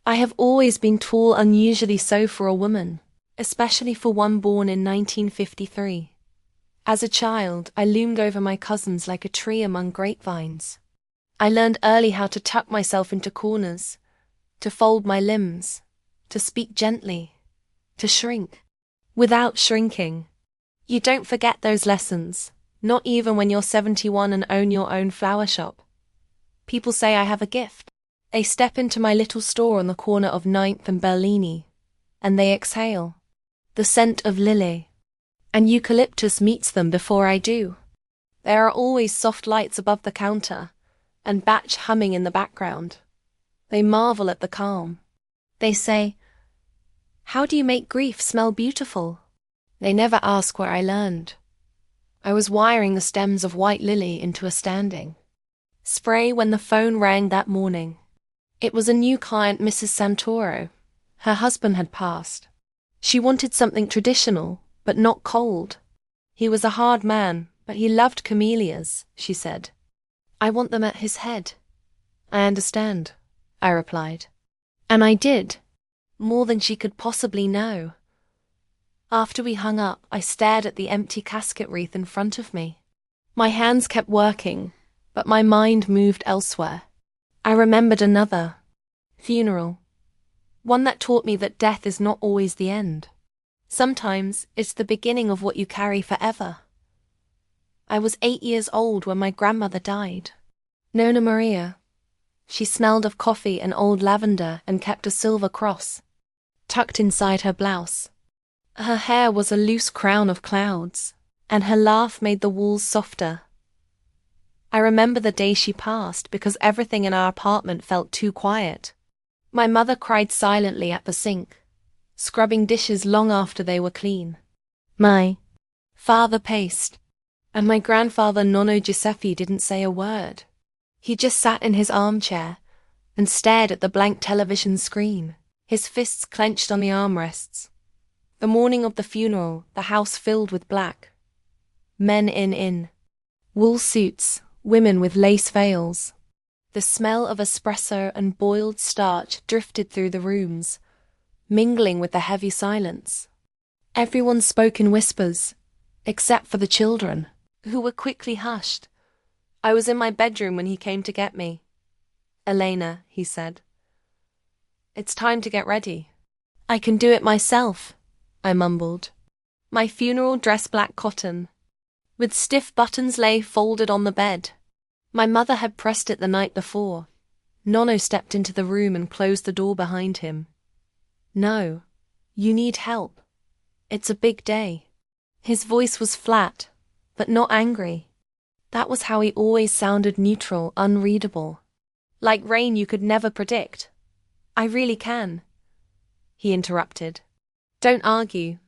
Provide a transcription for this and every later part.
I have always been tall, unusually so for a woman, especially for one born in 1953. As a child, I loomed over my cousins like a tree among grapevines. I learned early how to tuck myself into corners, to fold my limbs, to speak gently, to shrink, without shrinking. You don't forget those lessons, not even when you're 71 and own your own flower shop. People say I have a gift. They step into my little store on the corner of 9th and Bellini, and they exhale the scent of lily, and eucalyptus meets them before I do. There are always soft lights above the counter, and batch humming in the background. They marvel at the calm. They say, "How do you make grief smell beautiful?" They never ask where I learned. I was wiring the stems of white lily into a standing spray when the phone rang that morning. It was a new client, Mrs. Santoro. Her husband had passed. She wanted something traditional, but not cold. He was a hard man, but he loved camellias, she said. "I want them at his head." "I understand," I replied. And I did, more than she could possibly know. After we hung up, I stared at the empty casket wreath in front of me. My hands kept working, but my mind moved elsewhere. I remembered another funeral, one that taught me that death is not always the end. Sometimes it's the beginning of what you carry forever. I was 8 years old when my grandmother died. Nona Maria. She smelled of coffee and old lavender and kept a silver cross tucked inside her blouse. Her hair was a loose crown of clouds, and her laugh made the walls softer. I remember the day she passed because everything in our apartment felt too quiet. My mother cried silently at the sink, scrubbing dishes long after they were clean. My father paced, and my grandfather Nonno Giuseppe didn't say a word. He just sat in his armchair and stared at the blank television screen, his fists clenched on the armrests. The morning of the funeral, the house filled with black. Men in wool suits, women with lace veils. The smell of espresso and boiled starch drifted through the rooms, mingling with the heavy silence. Everyone spoke in whispers, except for the children, who were quickly hushed. I was in my bedroom when he came to get me. "Elena," he said, "it's time to get ready." "I can do it myself," I mumbled. My funeral dress, black cotton, with stiff buttons, lay folded on the bed. My mother had pressed it the night before. Nonno stepped into the room and closed the door behind him. "No, you need help. It's a big day." His voice was flat, but not angry. That was how he always sounded, neutral, unreadable. Like rain you could never predict. "I really can," he interrupted. "Don't argue.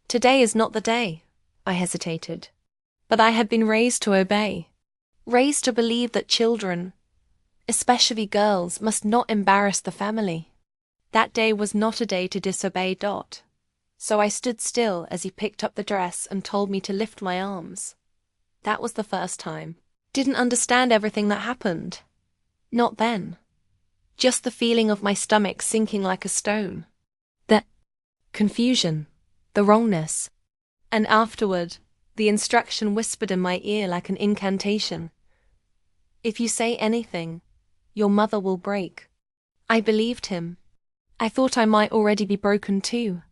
Today is not the day." I hesitated. But I had been raised to obey. Raised to believe that children, especially girls, must not embarrass the family. That day was not a day to disobey. So I stood still as he picked up the dress and told me to lift my arms. That was the first time. Didn't understand everything that happened. Not then. Just the feeling of my stomach sinking like a stone. The confusion, the wrongness. And afterward, the instruction whispered in my ear like an incantation. "If you say anything, your mother will break." I believed him. I thought I might already be broken too.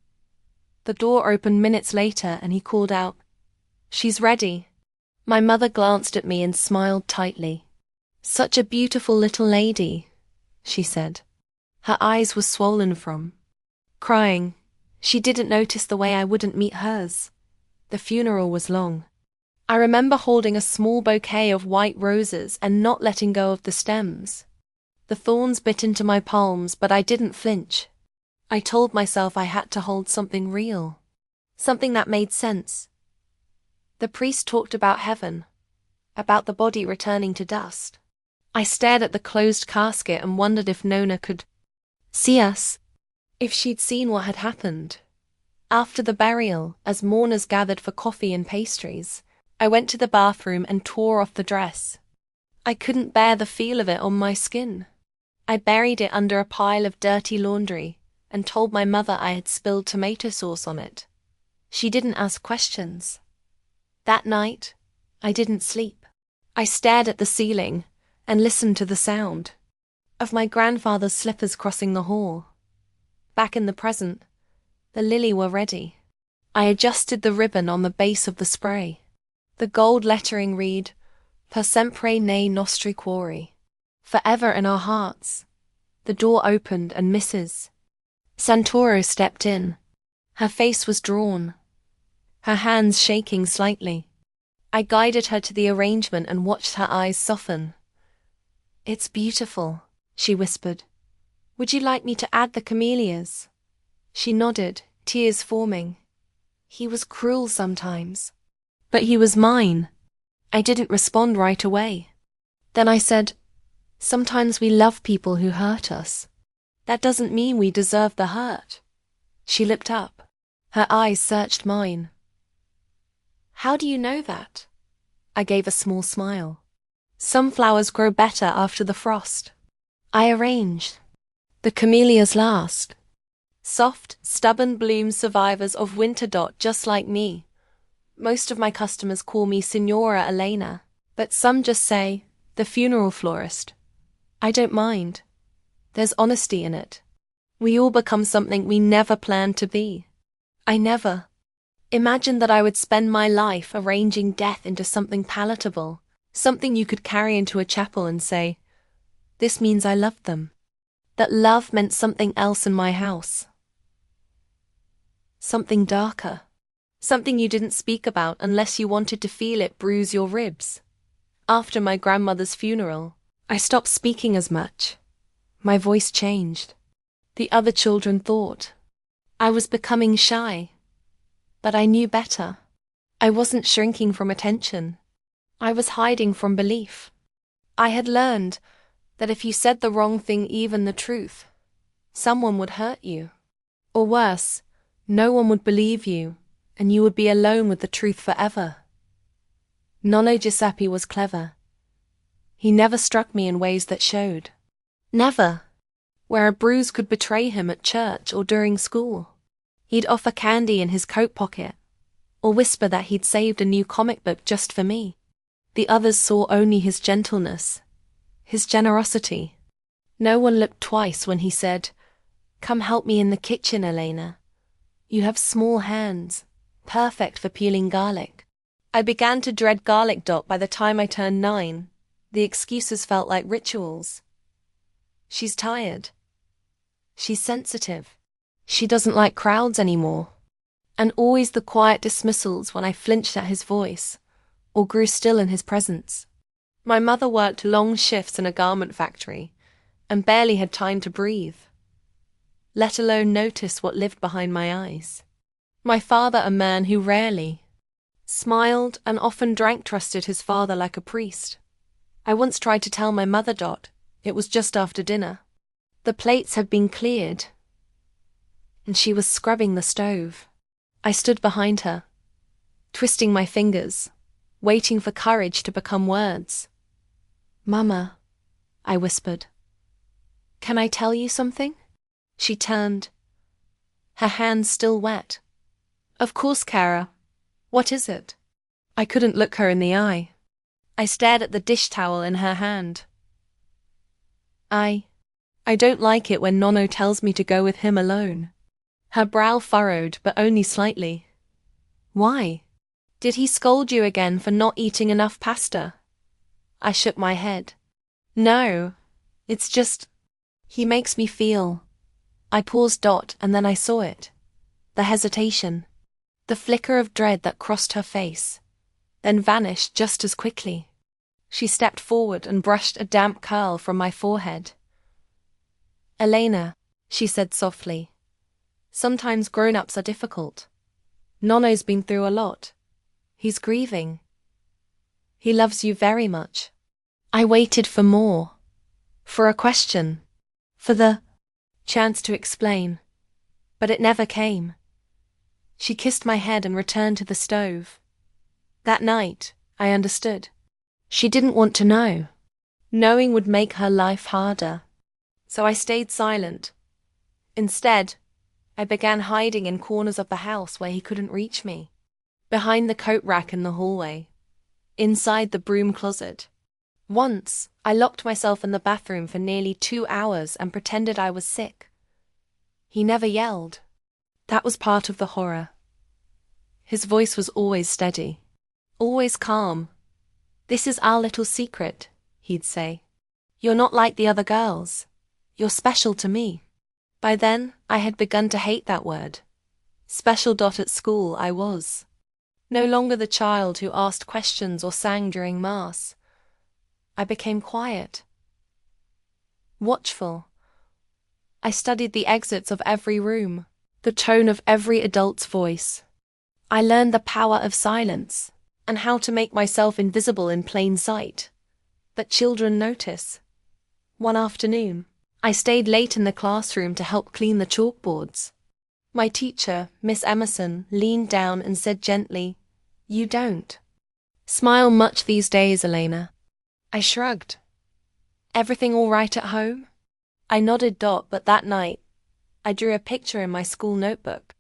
The door opened minutes later and he called out, "She's ready." My mother glanced at me and smiled tightly. "Such a beautiful little lady," she said. Her eyes were swollen from crying. She didn't notice the way I wouldn't meet hers. The funeral was long. I remember holding a small bouquet of white roses and not letting go of the stems. The thorns bit into my palms, but I didn't flinch. I told myself I had to hold something real, something that made sense. The priest talked about heaven, about the body returning to dust. I stared at the closed casket and wondered if Nona could see us, if she'd seen what had happened. After the burial, as mourners gathered for coffee and pastries, I went to the bathroom and tore off the dress. I couldn't bear the feel of it on my skin. I buried it under a pile of dirty laundry and told my mother I had spilled tomato sauce on it. She didn't ask questions. That night, I didn't sleep. I stared at the ceiling and listened to the sound of my grandfather's slippers crossing the hall. Back in the present, the lily were ready. I adjusted the ribbon on the base of the spray. The gold lettering read, Per sempre ne nostri cuori. Forever in our hearts. The door opened and Mrs. Santoro stepped in. Her face was drawn, her hands shaking slightly. I guided her to the arrangement and watched her eyes soften. It's beautiful, she whispered. Would you like me to add the camellias? She nodded, tears forming. He was cruel sometimes. But he was mine. I didn't respond right away. Then I said, sometimes we love people who hurt us. That doesn't mean we deserve the hurt. She looked up. Her eyes searched mine. How do you know that? I gave a small smile. Some flowers grow better after the frost. I arranged. The camellias last. Soft, stubborn bloom survivors of winter. Just like me. Most of my customers call me Signora Elena, but some just say, the funeral florist. I don't mind. There's honesty in it. We all become something we never planned to be. I never imagined that I would spend my life arranging death into something palatable, something you could carry into a chapel and say, this means I loved them. That love meant something else in my house. Something darker. Something you didn't speak about unless you wanted to feel it bruise your ribs. After my grandmother's funeral, I stopped speaking as much. My voice changed. The other children thought I was becoming shy. But I knew better. I wasn't shrinking from attention. I was hiding from belief. I had learned that if you said the wrong thing, even the truth, someone would hurt you. Or worse, no one would believe you, and you would be alone with the truth forever. Nonno Giuseppe was clever. He never struck me in ways that showed. Never. Where a bruise could betray him at church or during school. He'd offer candy in his coat pocket, or whisper that he'd saved a new comic book just for me. The others saw only his gentleness, his generosity. No one looked twice when he said, come help me in the kitchen, Elena. You have small hands, perfect for peeling garlic. I began to dread garlic. By the time I turned 9, the excuses felt like rituals. She's tired. She's sensitive. She doesn't like crowds anymore. And always the quiet dismissals when I flinched at his voice, or grew still in his presence. My mother worked long shifts in a garment factory, and barely had time to breathe, let alone notice what lived behind my eyes. My father, a man who rarely smiled and often drank, trusted his father like a priest. I once tried to tell my mother. It was just after dinner. The plates had been cleared, and she was scrubbing the stove. I stood behind her, twisting my fingers, waiting for courage to become words. Mama, I whispered. Can I tell you something? She turned, her hands still wet. Of course, Cara. What is it? I couldn't look her in the eye. I stared at the dish towel in her hand. I don't like it when Nonno tells me to go with him alone. Her brow furrowed, but only slightly. Why? Did he scold you again for not eating enough pasta? I shook my head. No, it's just, he makes me feel. I paused. And then I saw it. The hesitation. The flicker of dread that crossed her face, then vanished just as quickly. She stepped forward and brushed a damp curl from my forehead. Elena, she said softly. Sometimes grown-ups are difficult. Nonno's been through a lot. He's grieving. He loves you very much. I waited for more. For a question. For the chance to explain. But it never came. She kissed my head and returned to the stove. That night, I understood. She didn't want to know. Knowing would make her life harder. So I stayed silent. Instead, I began hiding in corners of the house where he couldn't reach me. Behind the coat rack in the hallway. Inside the broom closet. Once, I locked myself in the bathroom for nearly 2 hours and pretended I was sick. He never yelled. That was part of the horror. His voice was always steady. Always calm. "This is our little secret," he'd say. "You're not like the other girls. You're special to me." By then, I had begun to hate that word. Special. At school, I was. No longer the child who asked questions or sang during Mass. I became quiet. Watchful. I studied the exits of every room, the tone of every adult's voice. I learned the power of silence, and how to make myself invisible in plain sight. But children notice. One afternoon, I stayed late in the classroom to help clean the chalkboards. My teacher, Miss Emerson, leaned down and said gently, "You don't smile much these days, Elena." I shrugged. "Everything all right at home?" I nodded. But that night, I drew a picture in my school notebook.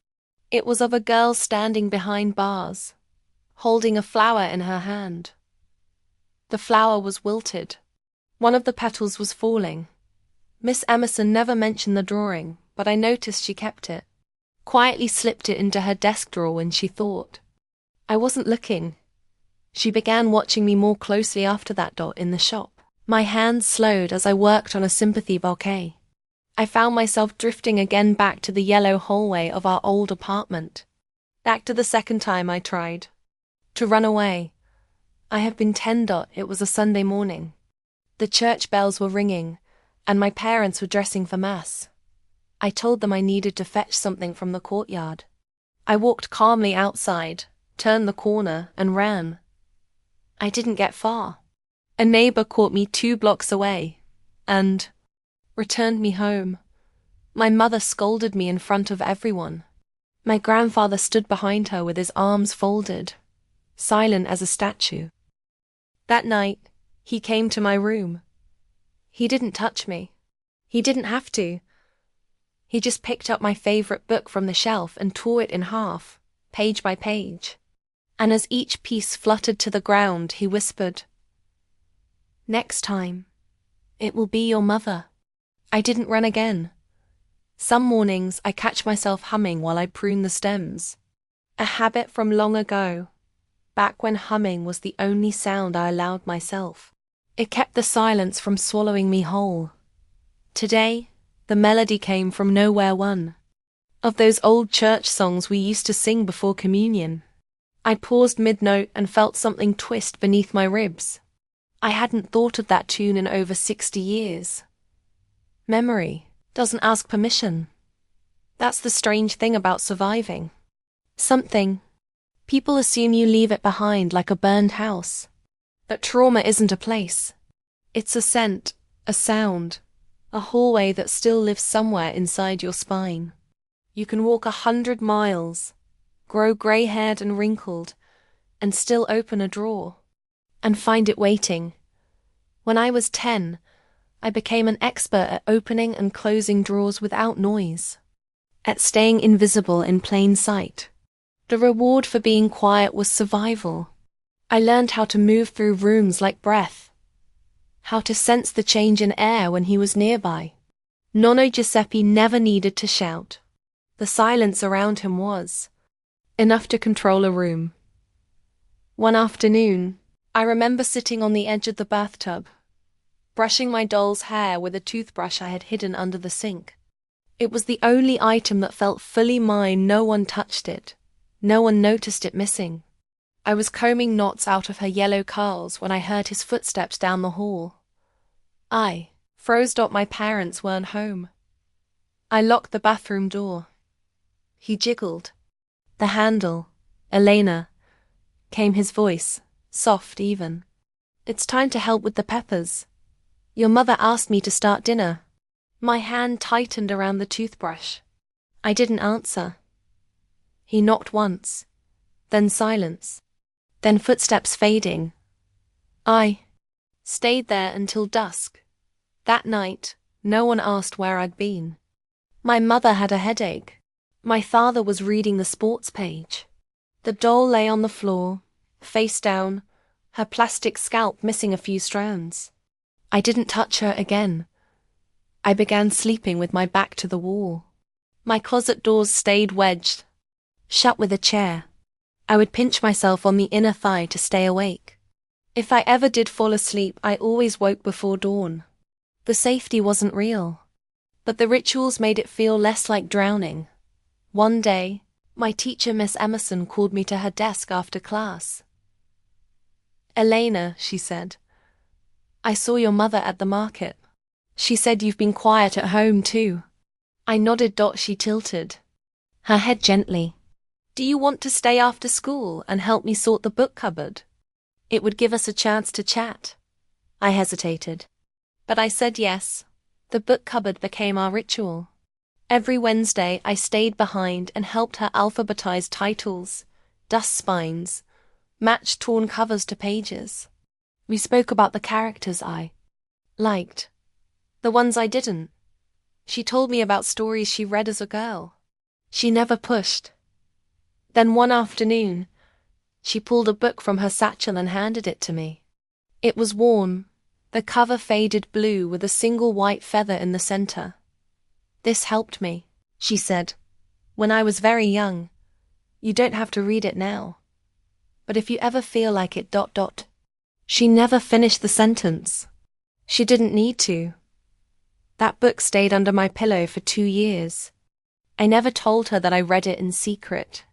It was of a girl standing behind bars, holding a flower in her hand. The flower was wilted. One of the petals was falling. Miss Emerson never mentioned the drawing, but I noticed she kept it. Quietly slipped it into her desk drawer when she thought. I wasn't looking. She began watching me more closely after that. In the shop, my hands slowed as I worked on a sympathy bouquet. I found myself drifting again back to the yellow hallway of our old apartment. Back to the second time I tried to run away. I have been 10. It was a Sunday morning. The church bells were ringing, and my parents were dressing for Mass. I told them I needed to fetch something from the courtyard. I walked calmly outside, turned the corner, and ran. I didn't get far. A neighbor caught me 2 blocks away, and returned me home. My mother scolded me in front of everyone. My grandfather stood behind her with his arms folded, silent as a statue. That night, he came to my room. He didn't touch me. He didn't have to. He just picked up my favorite book from the shelf and tore it in half, page by page. And as each piece fluttered to the ground, he whispered, "Next time, it will be your mother." I didn't run again. Some mornings I catch myself humming while I prune the stems. A habit from long ago, back when humming was the only sound I allowed myself. It kept the silence from swallowing me whole. Today, the melody came from nowhere. One of those old church songs we used to sing before communion. I paused mid-note and felt something twist beneath my ribs. I hadn't thought of that tune in over 60 years. Memory doesn't ask permission. That's the strange thing about surviving. Something. People assume you leave it behind like a burned house. But trauma isn't a place. It's a scent, a sound, a hallway that still lives somewhere inside your spine. You can walk 100 miles, grow grey-haired and wrinkled, and still open a drawer and find it waiting. When I was 10, I became an expert at opening and closing drawers without noise, at staying invisible in plain sight. The reward for being quiet was survival. I learned how to move through rooms like breath, how to sense the change in air when he was nearby. Nonno Giuseppe never needed to shout. The silence around him was enough to control a room. One afternoon, I remember sitting on the edge of the bathtub, brushing my doll's hair with a toothbrush I had hidden under the sink. It was the only item that felt fully mine. No one touched it. No one noticed it missing. I was combing knots out of her yellow curls when I heard his footsteps down the hall. I froze. My parents weren't home. I locked the bathroom door. He jiggled the handle. "Elena," came his voice, soft even. "It's time to help with the peppers. Your mother asked me to start dinner." My hand tightened around the toothbrush. I didn't answer. He knocked once, then silence, then footsteps fading. I stayed there until dusk. That night, No one asked where I'd been. My mother had a headache. My father was reading the sports page. The doll lay on the floor, face down, her plastic scalp missing a few strands. I didn't touch her again. I began sleeping with my back to the wall. My closet doors stayed wedged, shut with a chair. I would pinch myself on the inner thigh to stay awake. If I ever did fall asleep, I always woke before dawn. The safety wasn't real, but the rituals made it feel less like drowning. One day, my teacher, Miss Emerson, called me to her desk after class. "Elena," she said, "I saw your mother at the market. She said you've been quiet at home too." I nodded. She tilted her head gently. "Do you want to stay after school and help me sort the book cupboard? It would give us a chance to chat." I hesitated, but I said yes. The book cupboard became our ritual. Every Wednesday I stayed behind and helped her alphabetize titles, dust spines, match torn covers to pages. We spoke about the characters I liked, the ones I didn't. She told me about stories she read as a girl. She never pushed. Then one afternoon, she pulled a book from her satchel and handed it to me. It was worn, the cover faded blue with a single white feather in the center. "This helped me," she said, "when I was very young. You don't have to read it now. But if you ever feel like it... She never finished the sentence. She didn't need to. That book stayed under my pillow for 2 years. I never told her that I read it in secret,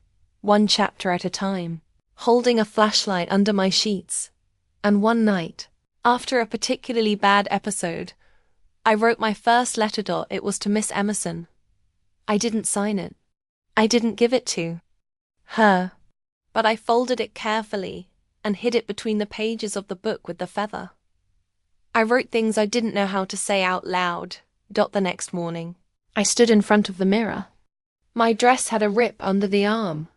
one chapter at a time, holding a flashlight under my sheets. And one night, after a particularly bad episode, I wrote my first letter. It was to Miss Emerson. I didn't sign it. I didn't give it to her, but I folded it carefully and hid it between the pages of the book with the feather. I wrote things I didn't know how to say out loud. The next morning, I stood in front of the mirror. My dress had a rip under the arm.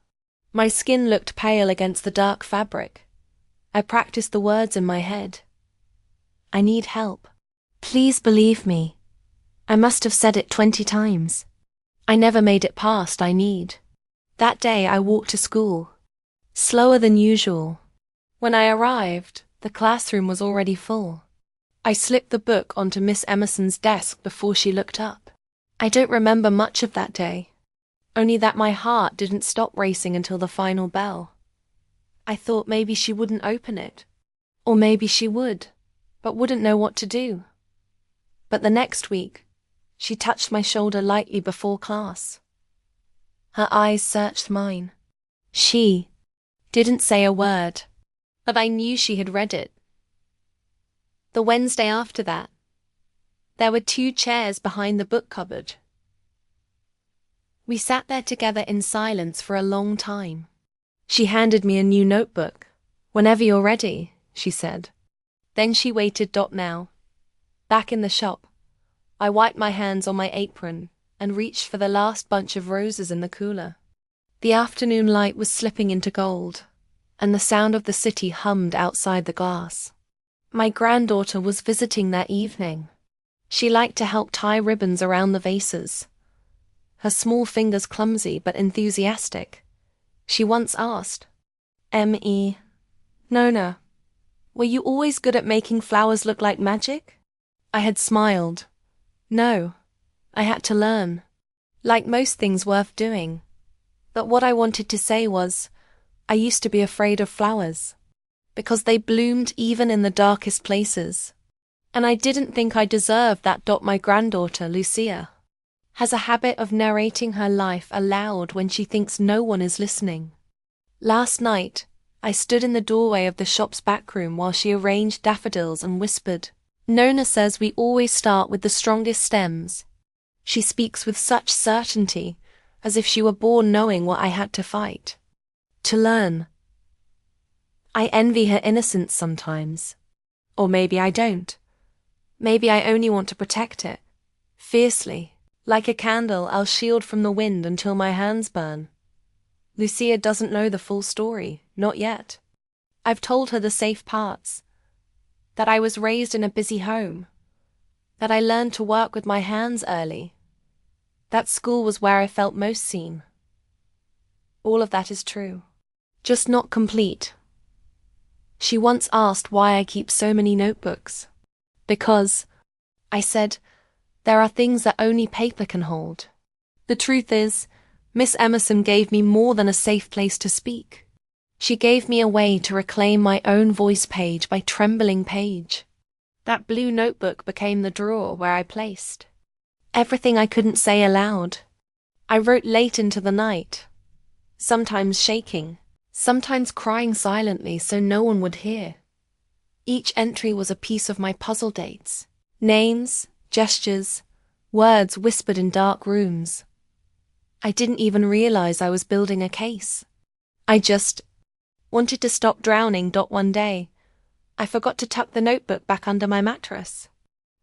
My skin looked pale against the dark fabric. I practiced the words in my head. "I need help. Please believe me." I must have said it 20 times. I never made it past "I need." That day I walked to school, slower than usual. When I arrived, the classroom was already full. I slipped the book onto Miss Emerson's desk before she looked up. I don't remember much of that day, only that my heart didn't stop racing until the final bell. I thought maybe she wouldn't open it, or maybe she would, but wouldn't know what to do. But the next week, she touched my shoulder lightly before class. Her eyes searched mine. She didn't say a word, but I knew she had read it. The Wednesday after that, there were 2 chairs behind the book cupboard. We sat there together in silence for a long time. She handed me a new notebook. "Whenever you're ready," she said. Then she waited. Now, back in the shop, I wiped my hands on my apron and reached for the last bunch of roses in the cooler. The afternoon light was slipping into gold, and the sound of the city hummed outside the glass. My granddaughter was visiting that evening. She liked to help tie ribbons around the vases, her small fingers clumsy but enthusiastic. She once asked, "Nona, were you always good at making flowers look like magic?" I had smiled. No, I had to learn, like most things worth doing. But what I wanted to say was, I used to be afraid of flowers, because they bloomed even in the darkest places. And I didn't think I deserved that. My granddaughter, Lucia, has a habit of narrating her life aloud when she thinks no one is listening. Last night, I stood in the doorway of the shop's back room while she arranged daffodils and whispered, "Nona says we always start with the strongest stems." She speaks with such certainty, as if she were born knowing what I had to fight, to learn. I envy her innocence sometimes. Or maybe I don't. Maybe I only want to protect it, fiercely. Like a candle, I'll shield from the wind until my hands burn. Lucia doesn't know the full story, not yet. I've told her the safe parts. That I was raised in a busy home. that I learned to work with my hands early, that school was where I felt most seen. All of that is true. Just not complete. She once asked why I keep so many notebooks. Because, I said, there are things that only paper can hold. The truth is, Miss Emerson gave me more than a safe place to speak. She gave me a way to reclaim my own voice page by trembling page. That blue notebook became the drawer where I placed everything I couldn't say aloud. I wrote late into the night, sometimes shaking, sometimes crying silently so no one would hear. Each entry was a piece of my puzzle dates, names, gestures, words whispered in dark rooms. I didn't even realize I was building a case. I just wanted to stop drowning. One day, I forgot to tuck the notebook back under my mattress.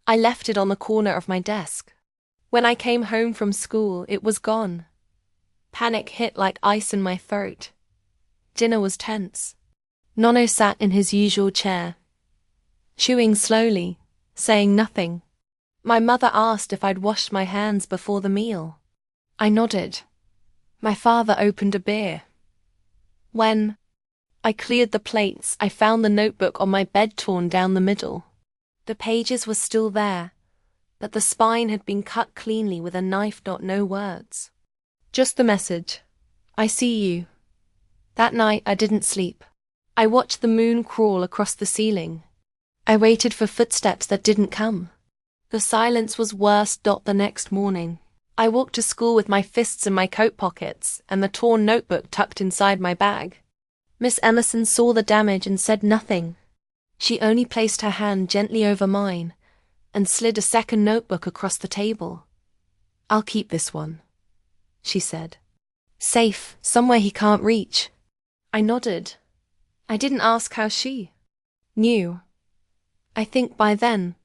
I left it on the corner of my desk. When I came home from school, it was gone. Panic hit like ice in my throat. Dinner was tense. Nono sat in his usual chair, chewing slowly, saying nothing. My mother asked if I'd washed my hands before the meal. I nodded. My father opened a beer. When I cleared the plates, I found the notebook on my bed torn down the middle. The pages were still there, but the spine had been cut cleanly with a knife. No words. Just the message. I see you. That night I didn't sleep. I watched the moon crawl across the ceiling. I waited for footsteps that didn't come. The silence was worse. The next morning, I walked to school with my fists in my coat pockets and the torn notebook tucked inside my bag. Miss Emerson saw the damage and said nothing. She only placed her hand gently over mine and slid a second notebook across the table. I'll keep this one, she said. Safe, somewhere he can't reach. I nodded. I didn't ask how she knew. I think by then,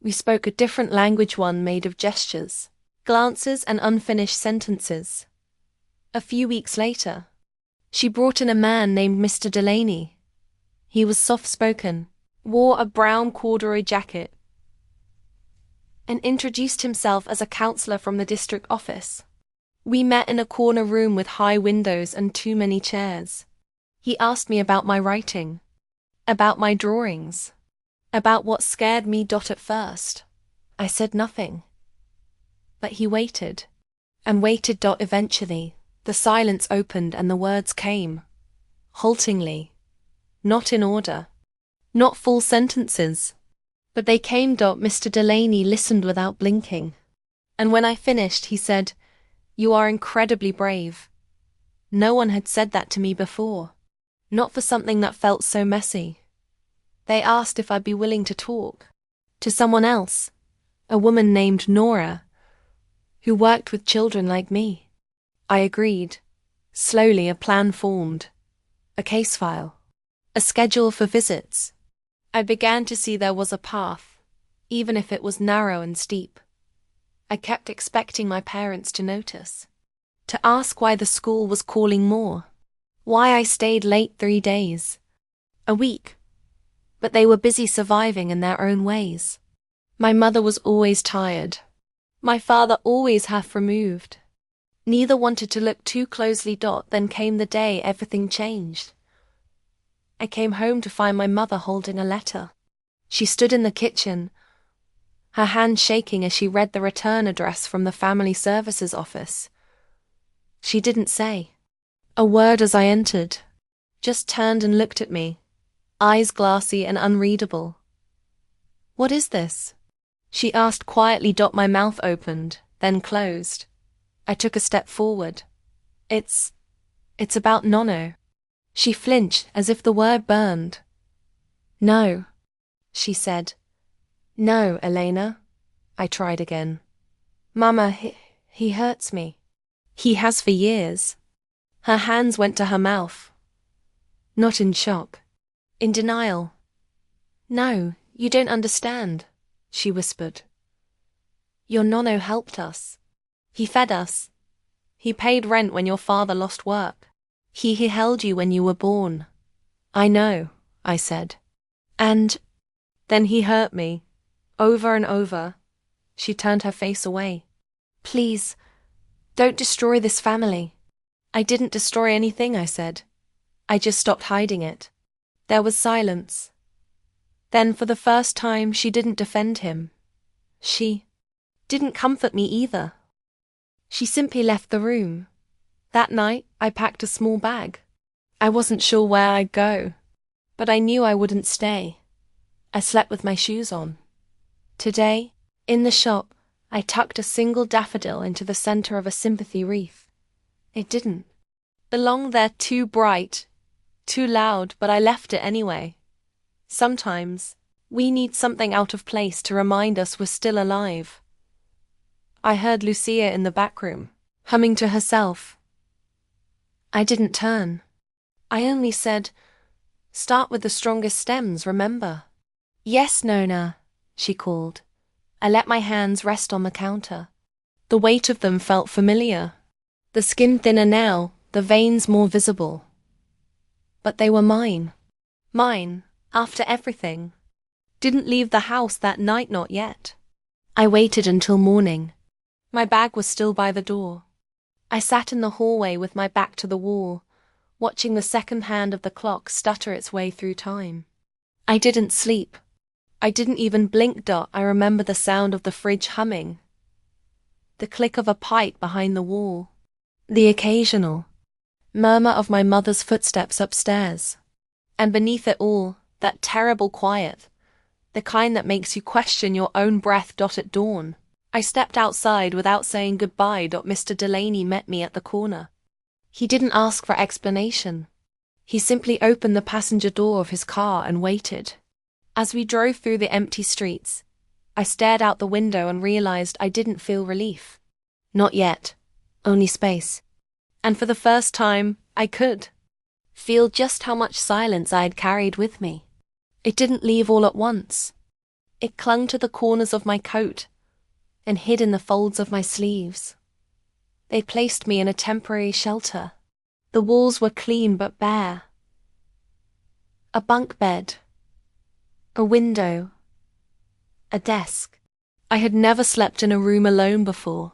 we spoke a different language, one made of gestures, glances and unfinished sentences. A few weeks later, she brought in a man named Mr. Delaney. He was soft-spoken, wore a brown corduroy jacket, and introduced himself as a counselor from the district office. We met in a corner room with high windows and too many chairs. He asked me about my writing, about my drawings, about what scared me. At first, I said nothing. But he waited, and waited. Eventually, the silence opened and the words came, haltingly, not in order, not full sentences, but they came. Mr. Delaney listened without blinking, and when I finished, he said, "You are incredibly brave." No one had said that to me before, not for something that felt so messy. They asked if I'd be willing to talk to someone else, a woman named Nora, who worked with children like me. I agreed. Slowly a plan formed, a case file, a schedule for visits. I began to see there was a path, even if it was narrow and steep. I kept expecting my parents to notice, to ask why the school was calling more, why I stayed late 3 days, a week. But they were busy surviving in their own ways. My mother was always tired. My father always half removed. Neither wanted to look too closely. Then came the day everything changed. I came home to find my mother holding a letter. She stood in the kitchen, her hand shaking as she read the return address from the family services office. She didn't say a word as I entered, just turned and looked at me, eyes glassy and unreadable. "What is this?" she asked quietly. My mouth opened, then closed. I took a step forward. It's about Nono." She flinched as if the word burned. "No," she said. "No, Elena." I tried again. "Mama, he hurts me." "He has for years." Her hands went to her mouth. Not in shock. In denial. "No, you don't understand," she whispered. "Your Nono helped us. He fed us. He paid rent when your father lost work. He held you when you were born." "I know," I said. "And then he hurt me, over and over. She turned her face away. Please, don't destroy this family. I didn't destroy anything, I said. I just stopped hiding it. There was silence. Then, for the first time, she didn't defend him. She didn't comfort me either. She simply left the room. That night, I packed a small bag. I wasn't sure where I'd go, but I knew I wouldn't stay. I slept with my shoes on. Today, in the shop, I tucked a single daffodil into the center of a sympathy wreath. It didn't belong there, too bright, too loud, but I left it anyway. Sometimes, we need something out of place to remind us we're still alive. I heard Lucia in the back room, humming to herself. I didn't turn. I only said, "Start with the strongest stems, remember?" "Yes, Nona," she called. I let my hands rest on the counter. The weight of them felt familiar. The skin thinner now, the veins more visible. But they were mine. Mine, after everything. Didn't leave the house that night, not yet. I waited until morning. My bag was still by the door. I sat in the hallway with my back to the wall, watching the second hand of the clock stutter its way through time. I didn't sleep. I didn't even blink. I remember the sound of the fridge humming, the click of a pipe behind the wall, the occasional murmur of my mother's footsteps upstairs. And beneath it all, that terrible quiet, the kind that makes you question your own breath. At dawn, I stepped outside without saying goodbye. Mr. Delaney met me at the corner. He didn't ask for explanation. He simply opened the passenger door of his car and waited. As we drove through the empty streets, I stared out the window and realized I didn't feel relief. Not yet. Only space. And for the first time, I could feel just how much silence I had carried with me. It didn't leave all at once. It clung to the corners of my coat and hid in the folds of my sleeves. They placed me in a temporary shelter. The walls were clean but bare. A bunk bed. A window. A desk. I had never slept in a room alone before.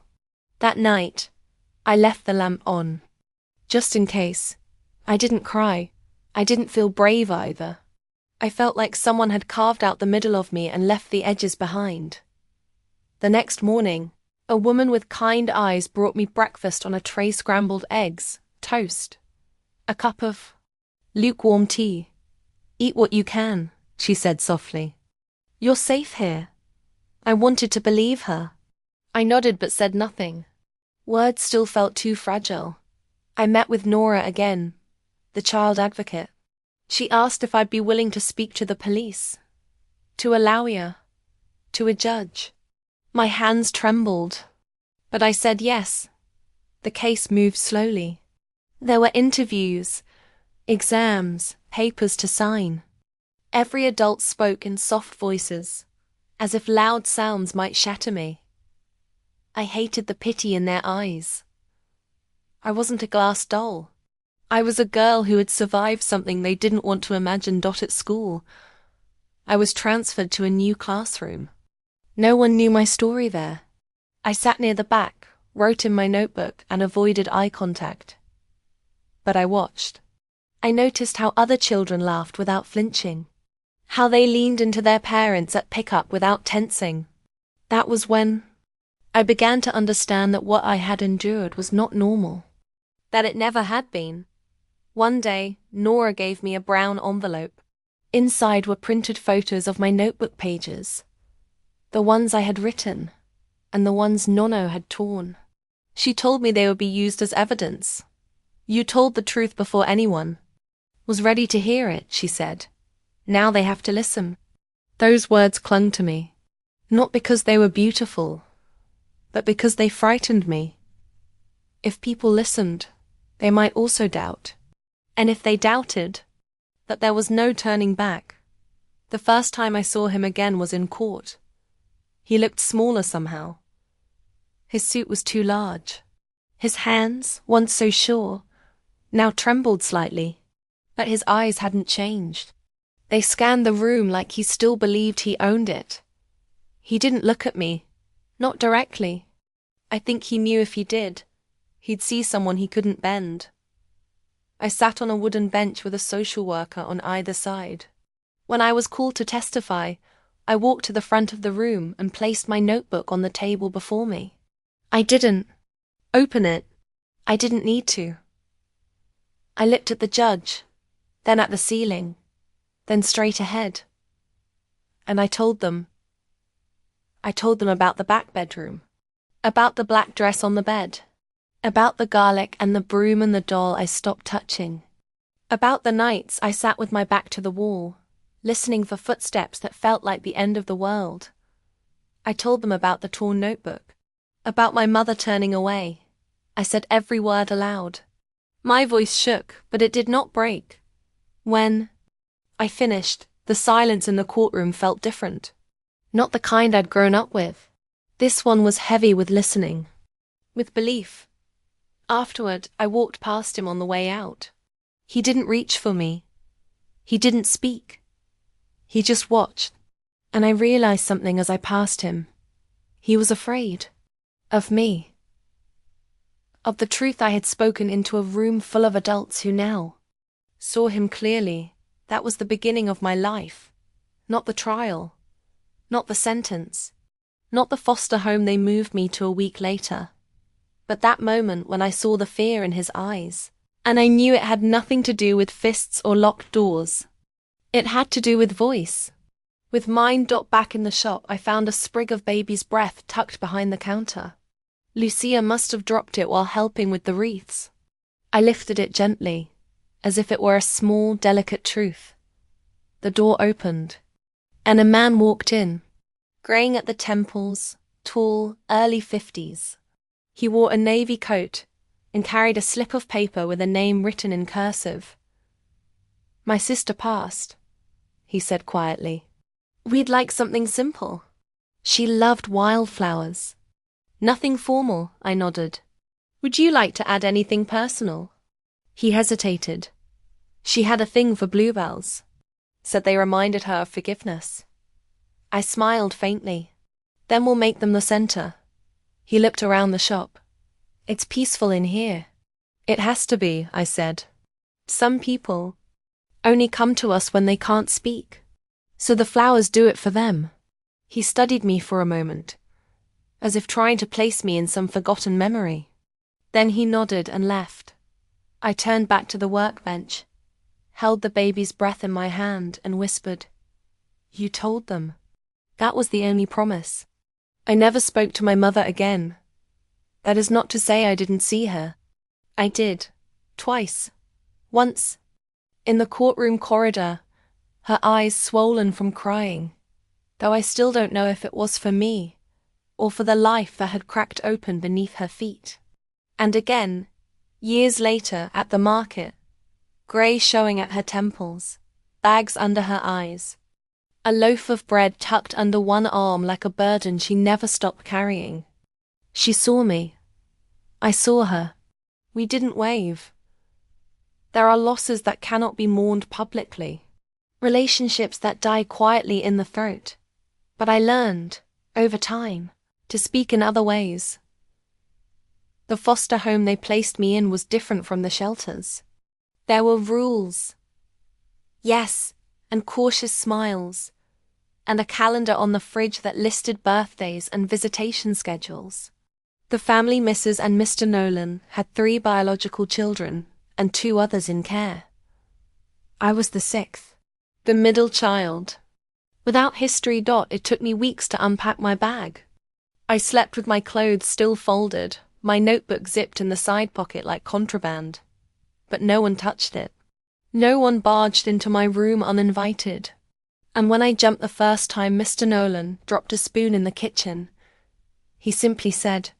That night, I left the lamp on. Just in case. I didn't cry. I didn't feel brave either. I felt like someone had carved out the middle of me and left the edges behind. The next morning, a woman with kind eyes brought me breakfast on a tray: scrambled eggs, toast, a cup of lukewarm tea. "Eat what you can," she said softly. "You're safe here." I wanted to believe her. I nodded but said nothing. Words still felt too fragile. I met with Nora again, the child advocate. She asked if I'd be willing to speak to the police, to a lawyer, to a judge. My hands trembled, but I said yes. The case moved slowly. There were interviews, exams, papers to sign. Every adult spoke in soft voices, as if loud sounds might shatter me. I hated the pity in their eyes. I wasn't a glass doll. I was a girl who had survived something they didn't want to imagine. At school, I was transferred to a new classroom. No one knew my story there. I sat near the back, wrote in my notebook, and avoided eye contact. But I watched. I noticed how other children laughed without flinching, how they leaned into their parents at pickup without tensing. That was when I began to understand that what I had endured was not normal, that it never had been. One day, Nora gave me a brown envelope. Inside were printed photos of my notebook pages, the ones I had written, and the ones Nono had torn. She told me they would be used as evidence. "You told the truth before anyone was ready to hear it," she said. "Now they have to listen." Those words clung to me, not because they were beautiful, but because they frightened me. If people listened, they might also doubt. And if they doubted, that there was no turning back. The first time I saw him again was in court. He looked smaller somehow. His suit was too large. His hands, once so sure, now trembled slightly. But his eyes hadn't changed. They scanned the room like he still believed he owned it. He didn't look at me. Not directly. I think he knew if he did, he'd see someone he couldn't bend. I sat on a wooden bench with a social worker on either side. When I was called to testify, I walked to the front of the room and placed my notebook on the table before me. I didn't open it. I didn't need to. I looked at the judge, then at the ceiling, then straight ahead. And I told them about the back bedroom, about the black dress on the bed, about the garlic and the broom and the doll I stopped touching, about the nights I sat with my back to the wall, listening for footsteps that felt like the end of the world. I told them about the torn notebook, about my mother turning away. I said every word aloud. My voice shook, but it did not break. When I finished, the silence in the courtroom felt different. Not the kind I'd grown up with. This one was heavy with listening, with belief. Afterward, I walked past him on the way out. He didn't reach for me. He didn't speak. He just watched. And I realized something as I passed him. He was afraid. Of me. Of the truth I had spoken into a room full of adults who now saw him clearly. That was the beginning of my life. Not the trial. Not the sentence. Not the foster home they moved me to a week later. But that moment when I saw the fear in his eyes. And I knew it had nothing to do with fists or locked doors. It had to do with voice. With mine back in the shop, I found a sprig of baby's breath tucked behind the counter. Lucia must have dropped it while helping with the wreaths. I lifted it gently, as if it were a small, delicate truth. The door opened, and a man walked in, graying at the temples, tall, early 50s. He wore a navy coat and carried a slip of paper with a name written in cursive. "My sister passed," he said quietly. "We'd like something simple. She loved wildflowers." "Nothing formal," I nodded. "Would you like to add anything personal?" He hesitated. "She had a thing for bluebells. Said they reminded her of forgiveness." I smiled faintly. "Then we'll make them the center." He looked around the shop. "It's peaceful in here." "It has to be," I said. "Some people only come to us when they can't speak. So the flowers do it for them." He studied me for a moment, as if trying to place me in some forgotten memory. Then he nodded and left. I turned back to the workbench, held the baby's breath in my hand and whispered, "You told them." That was the only promise. I never spoke to my mother again. That is not to say I didn't see her. I did. Twice. Once. In the courtroom corridor, her eyes swollen from crying, though I still don't know if it was for me or for the life that had cracked open beneath her feet. And again, years later, at the market, grey showing at her temples, bags under her eyes, a loaf of bread tucked under one arm like a burden she never stopped carrying. She saw me. I saw her. We didn't wave. There are losses that cannot be mourned publicly, relationships that die quietly in the throat. But I learned, over time, to speak in other ways. The foster home they placed me in was different from the shelters. There were rules. Yes, and cautious smiles, and a calendar on the fridge that listed birthdays and visitation schedules. The family, Mrs. and Mr. Nolan, had 3 biological children and 2 others in care. I was the 6th, the middle child. Without history. It took me weeks to unpack my bag. I slept with my clothes still folded, my notebook zipped in the side pocket like contraband. But no one touched it. No one barged into my room uninvited. And when I jumped the first time Mr. Nolan dropped a spoon in the kitchen, he simply said,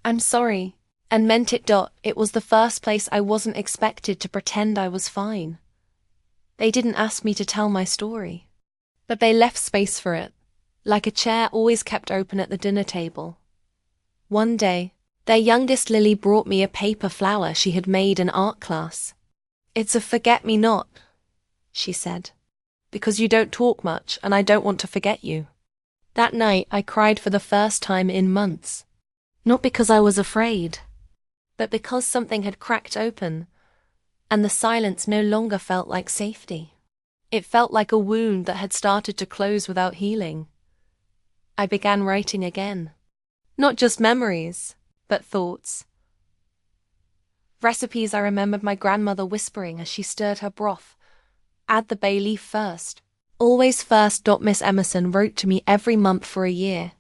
"I'm sorry," and meant it. It was the first place I wasn't expected to pretend I was fine. They didn't ask me to tell my story, but they left space for it, like a chair always kept open at the dinner table. One day, their youngest Lily brought me a paper flower she had made in art class. "It's a forget-me-not," she said, "because you don't talk much and I don't want to forget you." That night I cried for the first time in months. Not because I was afraid, but because something had cracked open, and the silence no longer felt like safety. It felt like a wound that had started to close without healing. I began writing again. Not just memories, but thoughts. Recipes I remembered my grandmother whispering as she stirred her broth. Add the bay leaf first. Always first. Miss Emerson wrote to me every month for a year.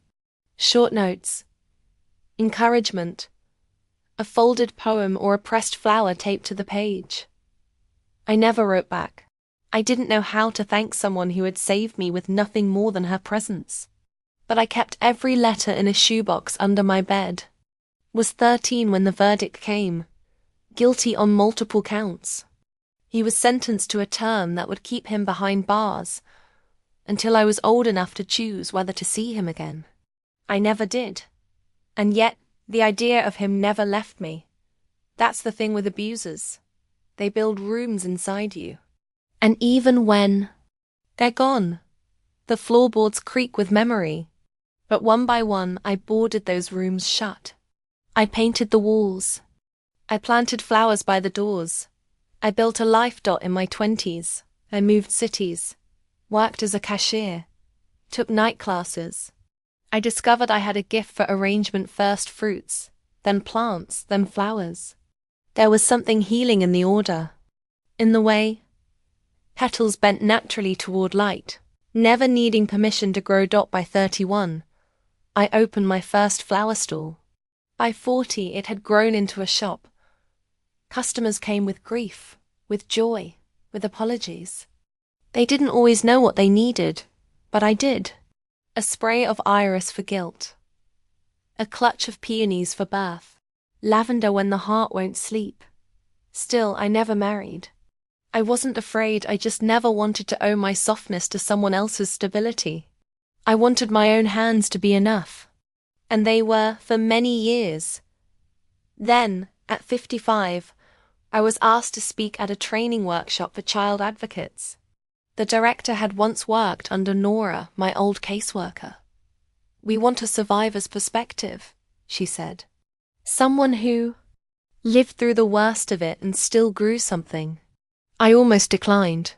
Short notes. Encouragement. A folded poem or a pressed flower taped to the page. I never wrote back. I didn't know how to thank someone who had saved me with nothing more than her presence. But I kept every letter in a shoebox under my bed. Was 13 when the verdict came. Guilty on multiple counts. He was sentenced to a term that would keep him behind bars until I was old enough to choose whether to see him again. I never did. And yet, the idea of him never left me. That's the thing with abusers. They build rooms inside you. And even when they're gone, the floorboards creak with memory. But one by one, I boarded those rooms shut. I painted the walls. I planted flowers by the doors. I built a life dot in my 20s. I moved cities, worked as a cashier, took night classes. I discovered I had a gift for arrangement, first fruits, then plants, then flowers. There was something healing in the order, in the way petals bent naturally toward light. Never needing permission to grow dot by 31, I opened my first flower stall. By 40, it had grown into a shop. Customers came with grief, with joy, with apologies. They didn't always know what they needed, but I did. A spray of iris for guilt. A clutch of peonies for birth. Lavender when the heart won't sleep. Still, I never married. I wasn't afraid, I just never wanted to owe my softness to someone else's stability. I wanted my own hands to be enough. And they were for many years. Then, at 55, I was asked to speak at a training workshop for child advocates. The director had once worked under Nora, my old caseworker. We want a survivor's perspective, she said. Someone who lived through the worst of it and still grew something. I almost declined.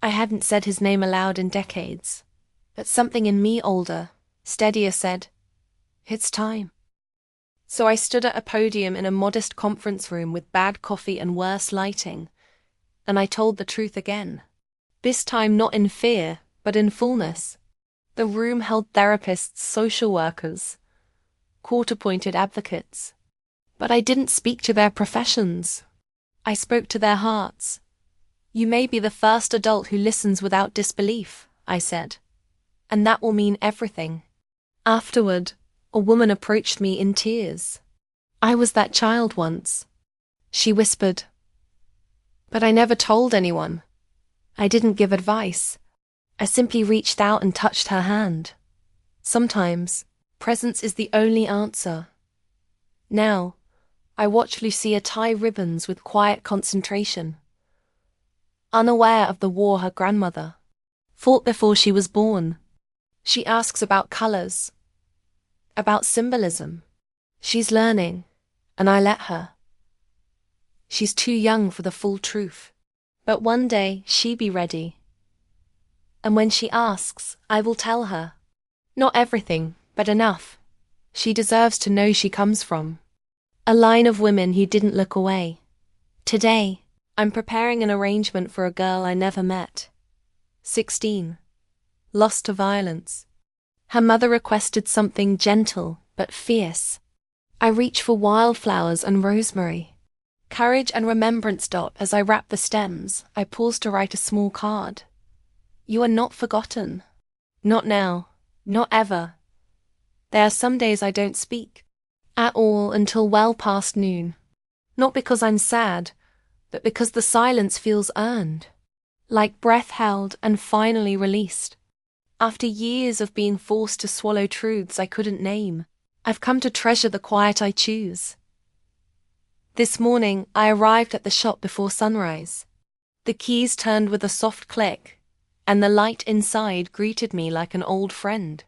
I hadn't said his name aloud in decades. But something in me older, steadier said, "It's time." So I stood at a podium in a modest conference room with bad coffee and worse lighting, and I told the truth again. This time not in fear, but in fullness. The room held therapists, social workers, court-appointed advocates. But I didn't speak to their professions. I spoke to their hearts. You may be the first adult who listens without disbelief, I said. And that will mean everything. Afterward, a woman approached me in tears. I was that child once, she whispered. But I never told anyone. I didn't give advice. I simply reached out and touched her hand. Sometimes, presence is the only answer. Now, I watch Lucia tie ribbons with quiet concentration. Unaware of the war her grandmother fought before she was born. She asks about colors, about symbolism. She's learning, and I let her. She's too young for the full truth. But one day, she be ready. And when she asks, I will tell her. Not everything, but enough. She deserves to know she comes from a line of women who didn't look away. Today, I'm preparing an arrangement for a girl I never met. 16. Lost to violence. Her mother requested something gentle but fierce. I reach for wildflowers and rosemary. Courage and remembrance. As I wrap the stems, I pause to write a small card. You are not forgotten. Not now. Not ever. There are some days I don't speak at all until well past noon. Not because I'm sad, but because the silence feels earned. Like breath held and finally released. After years of being forced to swallow truths I couldn't name, I've come to treasure the quiet I choose. This morning, I arrived at the shop before sunrise. The keys turned with a soft click, and the light inside greeted me like an old friend.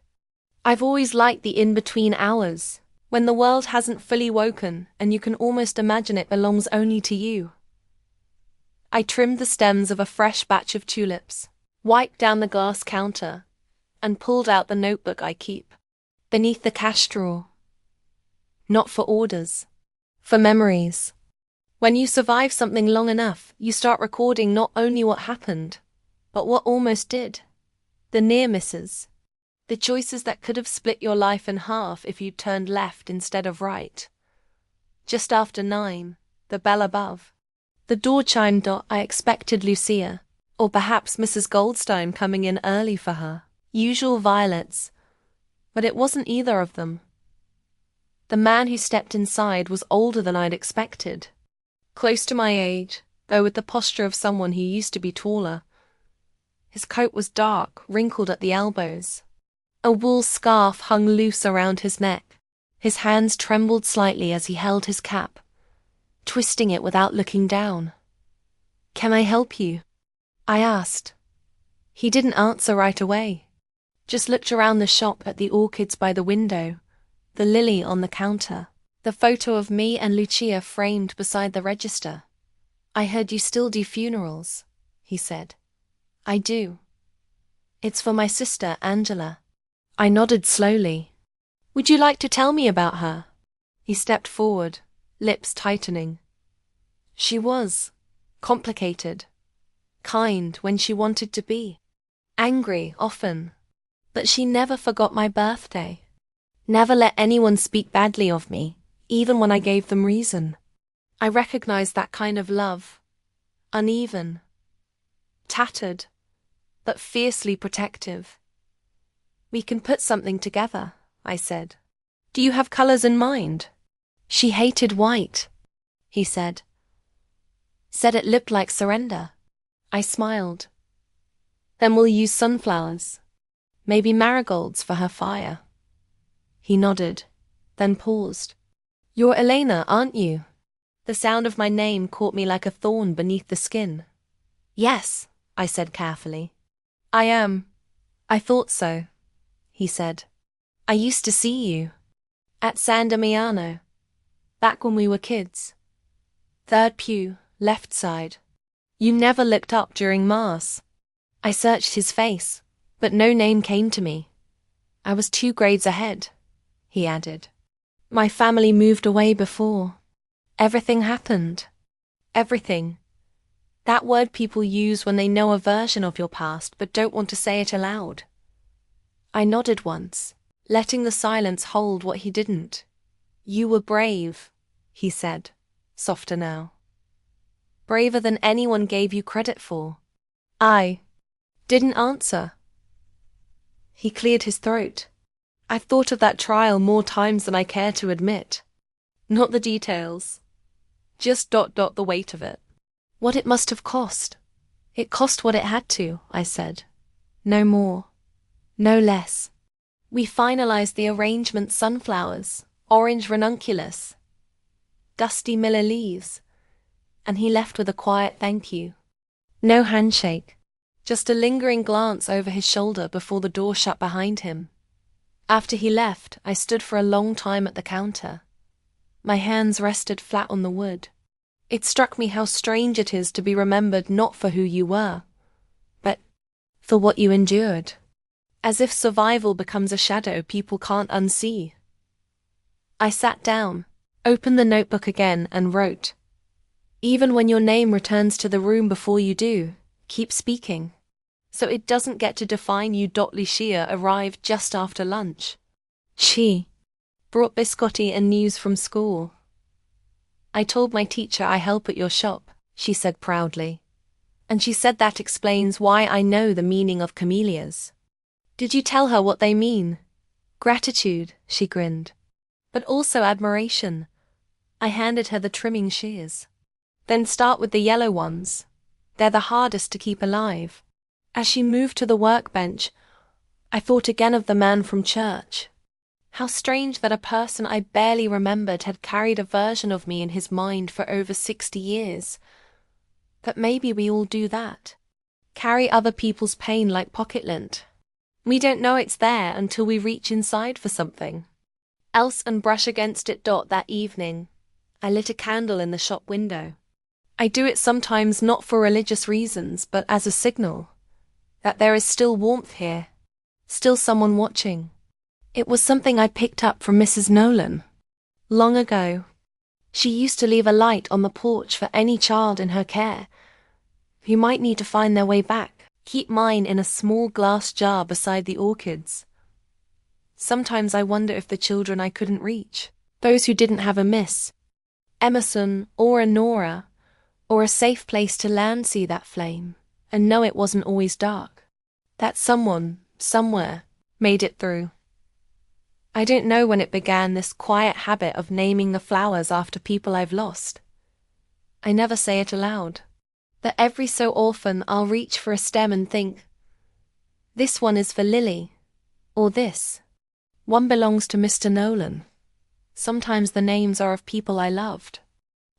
I've always liked the in-between hours, when the world hasn't fully woken and you can almost imagine it belongs only to you. I trimmed the stems of a fresh batch of tulips, wiped down the glass counter, and pulled out the notebook I keep beneath the cash drawer. Not for orders, for memories. When you survive something long enough, you start recording not only what happened, but what almost did. The near misses. The choices that could have split your life in half if you'd turned left instead of right. Just after 9, the bell above. The door chimed. I expected Lucia, or perhaps Mrs. Goldstein coming in early for her usual violets, but it wasn't either of them. The man who stepped inside was older than I'd expected. Close to my age, though with the posture of someone who used to be taller. His coat was dark, wrinkled at the elbows. A wool scarf hung loose around his neck. His hands trembled slightly as he held his cap, twisting it without looking down. "Can I help you?" I asked. He didn't answer right away, just looked around the shop at the orchids by the window, the lily on the counter, the photo of me and Lucia framed beside the register. "I heard you still do funerals," he said. "I do. It's for my sister, Angela." I nodded slowly. "Would you like to tell me about her?" He stepped forward, lips tightening. "She was complicated, kind when she wanted to be, angry often, but she never forgot my birthday. Never let anyone speak badly of me, even when I gave them reason. I recognized that kind of love, uneven, tattered, but fiercely protective. "We can put something together," I said. "Do you have colors in mind?" "She hated white," he said. "Said it looked like surrender." I smiled. "Then we'll use sunflowers, maybe marigolds for her fire." He nodded, then paused. "You're Elena, aren't you?" The sound of my name caught me like a thorn beneath the skin. "Yes," I said carefully. "I am. I thought so," he said. "I used to see you at San Damiano, back when we were kids. Third pew, left side. You never looked up during Mass." I searched his face, but no name came to me. "I was 2 grades ahead," he added. "My family moved away before everything happened." Everything. That word people use when they know a version of your past but don't want to say it aloud. I nodded once, letting the silence hold what he didn't. "You were brave," he said, softer now. "Braver than anyone gave you credit for." I didn't answer. He cleared his throat. "I've thought of that trial more times than I care to admit. Not the details. Just the weight of it. What it must have cost." "It cost what it had to," I said. "No more. No less." We finalized the arrangement: sunflowers, orange ranunculus, dusty Miller leaves, and he left with a quiet thank you. No handshake, just a lingering glance over his shoulder before the door shut behind him. After he left, I stood for a long time at the counter. My hands rested flat on the wood. It struck me how strange it is to be remembered not for who you were, but for what you endured. As if survival becomes a shadow people can't unsee. I sat down, opened the notebook again, and wrote, "Even when your name returns to the room before you do, keep speaking. So it doesn't get to define you." Lucia arrived just after lunch. She brought biscotti and news from school. "I told my teacher I help at your shop," she said proudly. "And she said that explains why I know the meaning of camellias." "Did you tell her what they mean?" "Gratitude," she grinned. "But also admiration." I handed her the trimming shears. "Then start with the yellow ones. They're the hardest to keep alive." As she moved to the workbench, I thought again of the man from church. How strange that a person I barely remembered had carried a version of me in his mind for over 60 years. But maybe we all do that. Carry other people's pain like pocket lint. We don't know it's there until we reach inside for something else and brush against it. That evening, I lit a candle in the shop window. I do it sometimes not for religious reasons, but as a signal that there is still warmth here, still someone watching. It was something I picked up from Mrs. Nolan long ago. She used to leave a light on the porch for any child in her care who might need to find their way back. Keep mine in a small glass jar beside the orchids. Sometimes I wonder if the children I couldn't reach, those who didn't have a Miss Emerson or a Nora, or a safe place to land, see that flame and know it wasn't always dark, that someone, somewhere, made it through. I don't know when it began, this quiet habit of naming the flowers after people I've lost. I never say it aloud, but every so often I'll reach for a stem and think, this one is for Lily, or this one belongs to Mr. Nolan. Sometimes the names are of people I loved.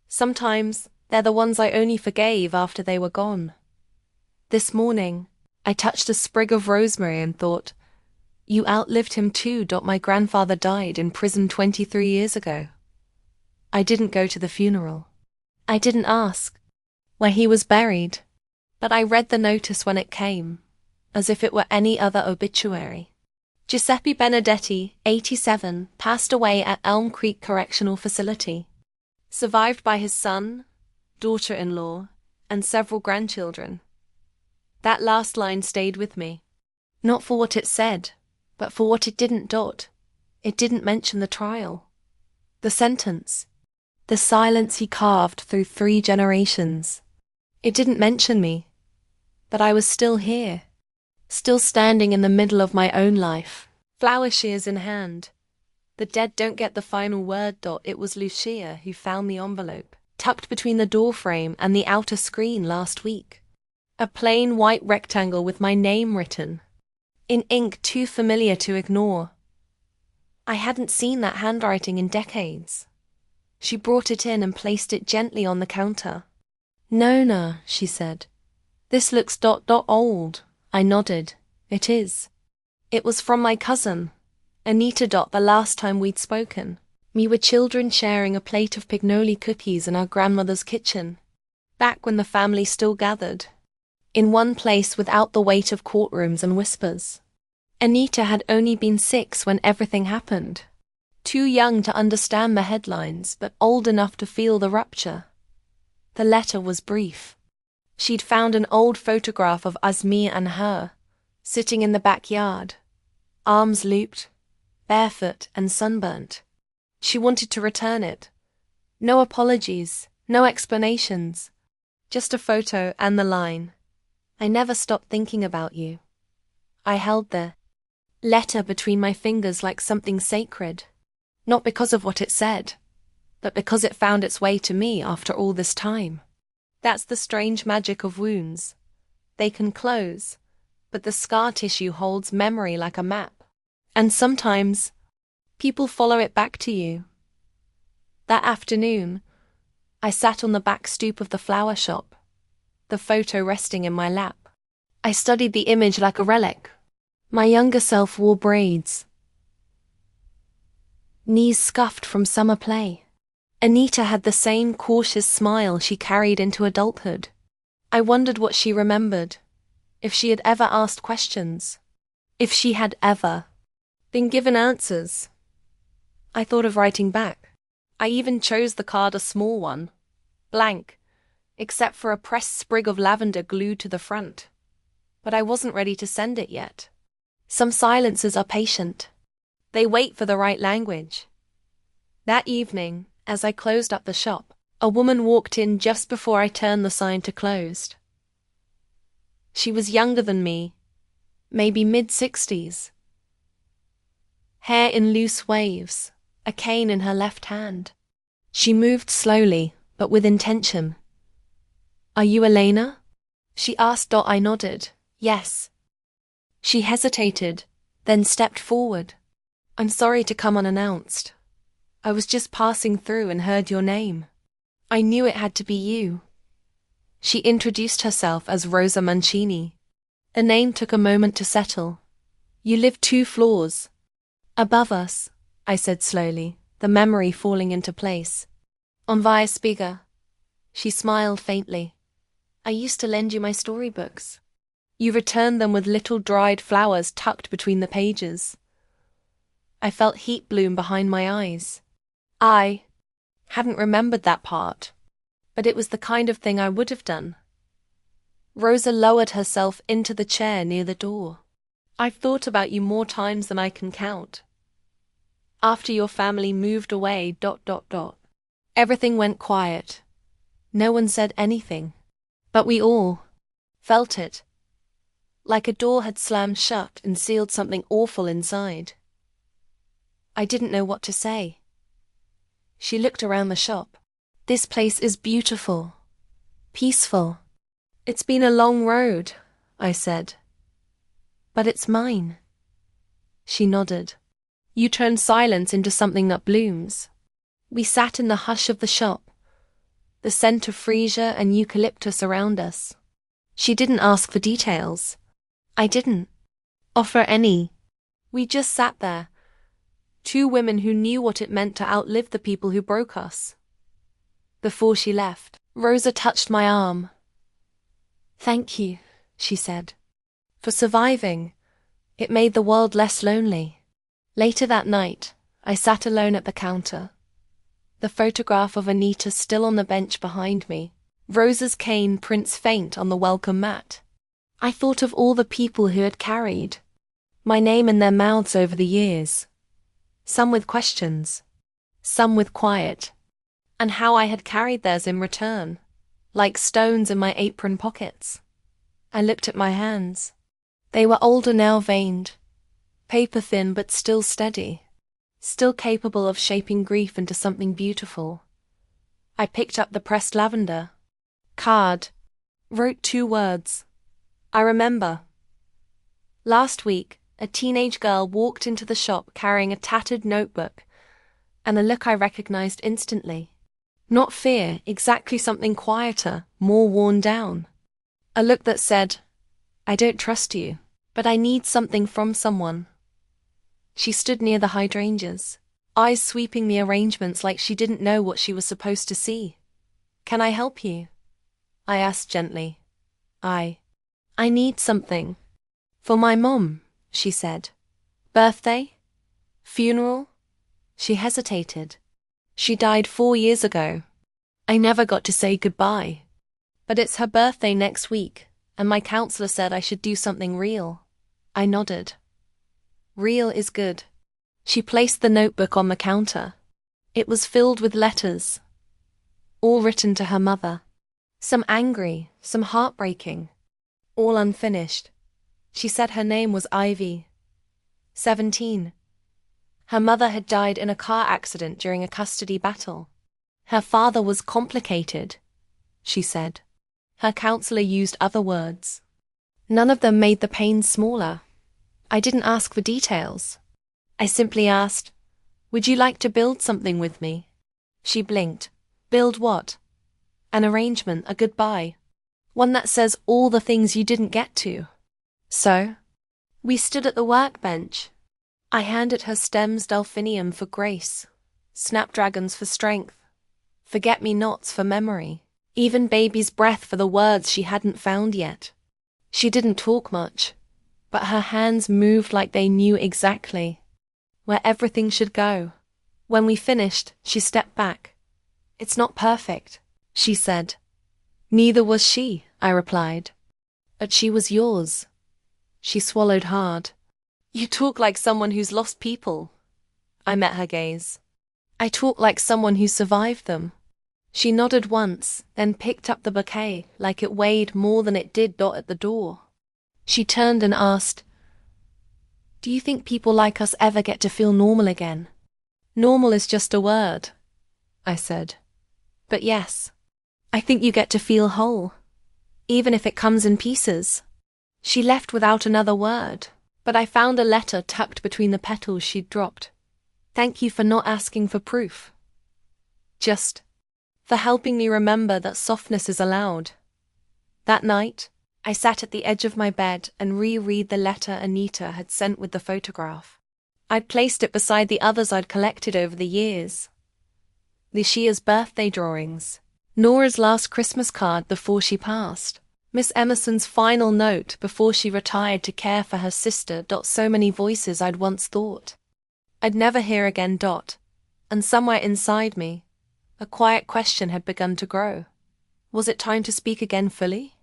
Sometimes they're the ones I only forgave after they were gone. This morning, I touched a sprig of rosemary and thought, you outlived him too. My grandfather died in prison 23 years ago. I didn't go to the funeral. I didn't ask where he was buried, but I read the notice when it came, as if it were any other obituary. Giuseppe Benedetti, 87, passed away at Elm Creek Correctional Facility, survived by his son, daughter-in-law, and several grandchildren. That last line stayed with me, not for what it said, but for what it didn't. It didn't mention the trial, the sentence, the silence he carved through 3 generations. It didn't mention me, but I was still here, still standing in the middle of my own life, flower shears in hand. The dead don't get the final word. It was Lucia who found the envelope, tucked between the doorframe and the outer screen last week. A plain white rectangle with my name written, in ink too familiar to ignore. I hadn't seen that handwriting in decades. She brought it in and placed it gently on the counter. Nona, she said, this looks old. I nodded. It is. It was from my cousin, Anita. The last time we'd spoken, we were children sharing a plate of Pignoli cookies in our grandmother's kitchen, back when the family still gathered in one place without the weight of courtrooms and whispers. Anita had only been 6 when everything happened, too young to understand the headlines, but old enough to feel the rupture. The letter was brief. She'd found an old photograph of us, me and her, sitting in the backyard, arms looped, barefoot and sunburnt. She wanted to return it. No apologies, no explanations, just a photo and the line, I never stopped thinking about you. I held the letter between my fingers like something sacred, not because of what it said, but because it found its way to me after all this time. That's the strange magic of wounds. They can close, but the scar tissue holds memory like a map. And sometimes, people follow it back to you. That afternoon, I sat on the back stoop of the flower shop, the photo resting in my lap. I studied the image like a relic. My younger self wore braids, knees scuffed from summer play. Anita had the same cautious smile she carried into adulthood. I wondered what she remembered, if she had ever asked questions, if she had ever been given answers. I thought of writing back. I even chose the card a small one, blank, except for a pressed sprig of lavender glued to the front. But I wasn't ready to send it yet. Some silences are patient. They wait for the right language. That evening, as I closed up the shop, a woman walked in just before I turned the sign to closed. She was younger than me, maybe mid-60s. Hair in loose waves, a cane in her left hand. She moved slowly, but with intention. "Are you Elena?" she asked. I nodded, yes. She hesitated, then stepped forward. "I'm sorry to come unannounced. I was just passing through and heard your name. I knew it had to be you." She introduced herself as Rosa Mancini. A name took a moment to settle. You live 2 floors above us, I said slowly, the memory falling into place. On via Spiga. She smiled faintly. I used to lend you my storybooks. You returned them with little dried flowers tucked between the pages. I felt heat bloom behind my eyes. I hadn't remembered that part, but it was the kind of thing I would have done. Rosa lowered herself into the chair near the door. I've thought about you more times than I can count. After your family moved away, ... Everything went quiet. No one said anything. But we all felt it. Like a door had slammed shut and sealed something awful inside. I didn't know what to say. She looked around the shop. This place is beautiful. Peaceful. It's been a long road, I said. But it's mine. She nodded. You turned silence into something that blooms. We sat in the hush of the shop, the scent of freesia and eucalyptus around us. She didn't ask for details. I didn't offer any. We just sat there, 2 women who knew what it meant to outlive the people who broke us. Before she left, Rosa touched my arm. Thank you, she said, for surviving. It made the world less lonely. Later that night, I sat alone at the counter. The photograph of Anita still on the bench behind me, Rosa's cane prints faint on the welcome mat. I thought of all the people who had carried my name in their mouths over the years, some with questions, some with quiet, and how I had carried theirs in return, like stones in my apron pockets. I looked at my hands. They were older now, veined, paper-thin but still steady, still capable of shaping grief into something beautiful. I picked up the pressed lavender card, wrote 2 words. I remember. Last week, a teenage girl walked into the shop carrying a tattered notebook, and a look I recognized instantly. Not fear, exactly something quieter, more worn down. A look that said, I don't trust you, but I need something from someone. She stood near the hydrangeas, eyes sweeping the arrangements like she didn't know what she was supposed to see. Can I help you? I asked gently. I need something. For my mom, she said. Birthday? Funeral? She hesitated. She died 4 years ago. I never got to say goodbye. But it's her birthday next week, and my counselor said I should do something real. I nodded. Real is good. She placed the notebook on the counter. It was filled with letters, all written to her mother. Some angry, some heartbreaking, all unfinished. She said her name was Ivy. 17. Her mother had died in a car accident during a custody battle. Her father was complicated, she said. Her counselor used other words. None of them made the pain smaller. I didn't ask for details. I simply asked, would you like to build something with me? She blinked. Build what? An arrangement, a goodbye. One that says all the things you didn't get to. So, we stood at the workbench. I handed her stems delphinium for grace, snapdragons for strength, forget-me-nots for memory, even baby's breath for the words she hadn't found yet. She didn't talk much, but her hands moved like they knew exactly where everything should go. When we finished, she stepped back. It's not perfect, she said. Neither was she, I replied. But she was yours. She swallowed hard. You talk like someone who's lost people. I met her gaze. I talk like someone who survived them. She nodded once, then picked up the bouquet like it weighed more than it did at the door. She turned and asked, do you think people like us ever get to feel normal again? Normal is just a word, I said. But yes, I think you get to feel whole, even if it comes in pieces. She left without another word, but I found a letter tucked between the petals she'd dropped. Thank you for not asking for proof. Just for helping me remember that softness is allowed. That night, I sat at the edge of my bed and reread the letter Anita had sent with the photograph. I'd placed it beside the others I'd collected over the years. Lucia's birthday drawings, Nora's last Christmas card before she passed, Miss Emerson's final note before she retired to care for her sister. So many voices I'd once thought I'd never hear again. And somewhere inside me, a quiet question had begun to grow. Was it time to speak again fully?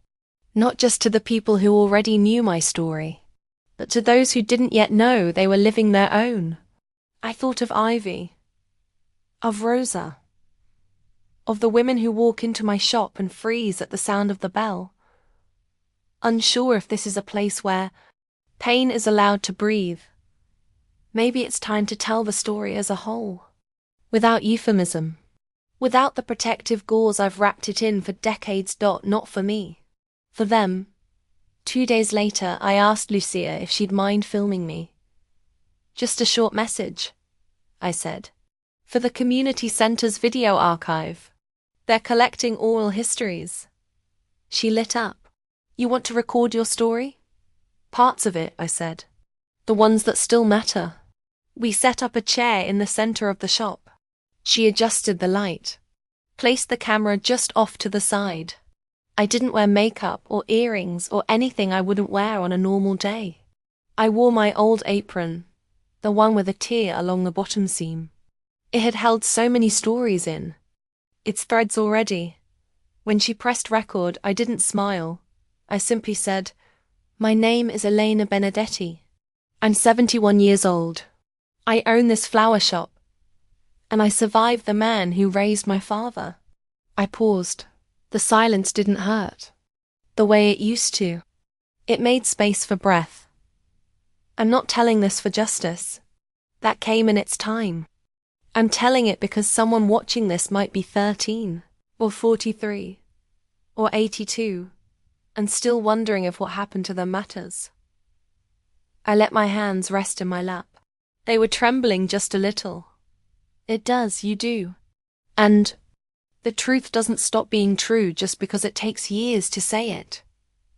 Not just to the people who already knew my story, but to those who didn't yet know they were living their own. I thought of Ivy, of Rosa, of the women who walk into my shop and freeze at the sound of the bell, unsure if this is a place where pain is allowed to breathe. Maybe it's time to tell the story as a whole, without euphemism, without the protective gauze I've wrapped it in for decades. Not for me, for them. 2 days later, I asked Lucia if she'd mind filming me. Just a short message, I said, for the community center's video archive. They're collecting oral histories. She lit up. You want to record your story? Parts of it, I said. The ones that still matter. We set up a chair in the center of the shop. She adjusted the light, placed the camera just off to the side. I didn't wear makeup or earrings or anything I wouldn't wear on a normal day. I wore my old apron, the one with a tear along the bottom seam. It had held so many stories in its threads already. When she pressed record, I didn't smile. I simply said, "My name is Elena Benedetti. I'm 71 years old. I own this flower shop, and I survived the man who raised my father." I paused. The silence didn't hurt, the way it used to. It made space for breath. I'm not telling this for justice. That came in its time. I'm telling it because someone watching this might be 13, or 43, or 82, and still wondering if what happened to them matters. I let my hands rest in my lap. They were trembling just a little. It does, you do. And the truth doesn't stop being true just because it takes years to say it.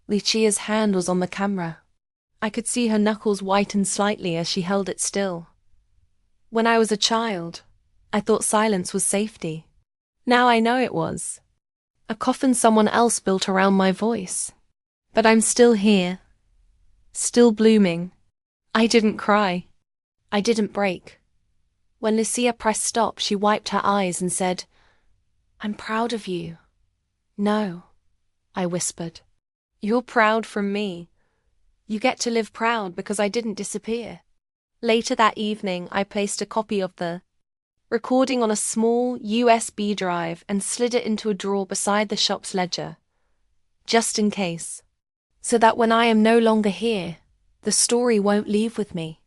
Lucia's hand was on the camera. I could see her knuckles whiten slightly as she held it still. When I was a child, I thought silence was safety. Now I know it was. A coffin someone else built around my voice. But I'm still here. Still blooming. I didn't cry. I didn't break. When Lucia pressed stop, she wiped her eyes and said, "I'm proud of you." "No," I whispered. "You're proud from me. You get to live proud because I didn't disappear." Later that evening, I placed a copy of the recording on a small USB drive and slid it into a drawer beside the shop's ledger, just in case, so that when I am no longer here, the story won't leave with me.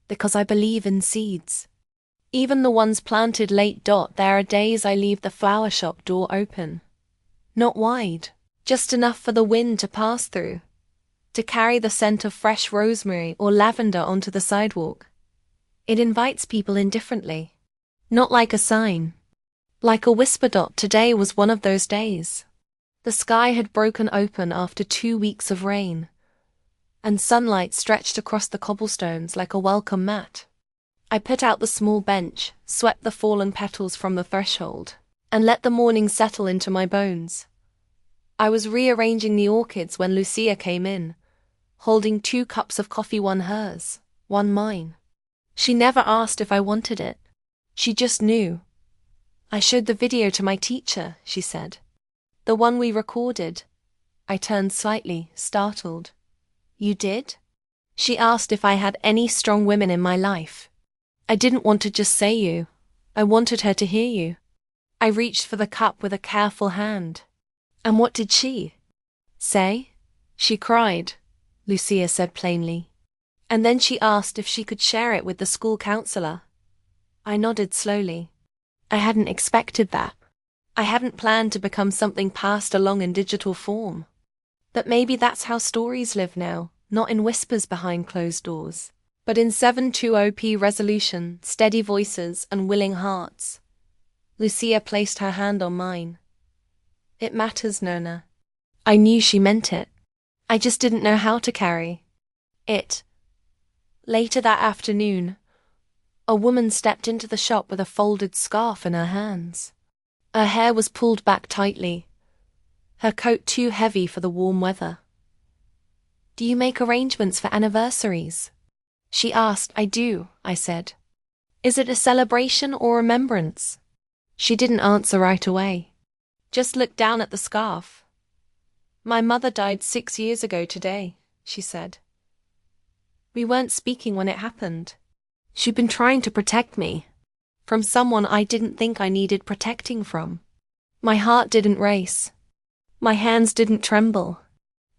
Because I believe in seeds. Even the ones planted late. There are days I leave the flower shop door open. Not wide, just enough for the wind to pass through, to carry the scent of fresh rosemary or lavender onto the sidewalk. It invites people in differently. Not like a sign. Like a whisper. Today was one of those days. The sky had broken open after 2 weeks of rain, and sunlight stretched across the cobblestones like a welcome mat. I put out the small bench, swept the fallen petals from the threshold, and let the morning settle into my bones. I was rearranging the orchids when Lucia came in, holding 2 cups of coffee, one hers, one mine. She never asked if I wanted it. She just knew. "I showed the video to my teacher," she said. "The one we recorded." I turned slightly, startled. "You did?" She asked if I had any strong women in my life. I didn't want to just say you. I wanted her to hear you. I reached for the cup with a careful hand. And what did she say? "She cried," Lucia said plainly. And then she asked if she could share it with the school counselor. I nodded slowly. I hadn't expected that. I hadn't planned to become something passed along in digital form. But maybe that's how stories live now, not in whispers behind closed doors, but in 720p resolution, steady voices, and willing hearts. Lucia placed her hand on mine. "It matters, Nona." I knew she meant it. I just didn't know how to carry it. Later that afternoon, a woman stepped into the shop with a folded scarf in her hands. Her hair was pulled back tightly, her coat too heavy for the warm weather. "Do you make arrangements for anniversaries?" she asked. "I do," I said. "Is it a celebration or remembrance?" She didn't answer right away, just looked down at the scarf. "My mother died 6 years ago today," she said. "We weren't speaking when it happened. She'd been trying to protect me from someone I didn't think I needed protecting from." My heart didn't race. My hands didn't tremble.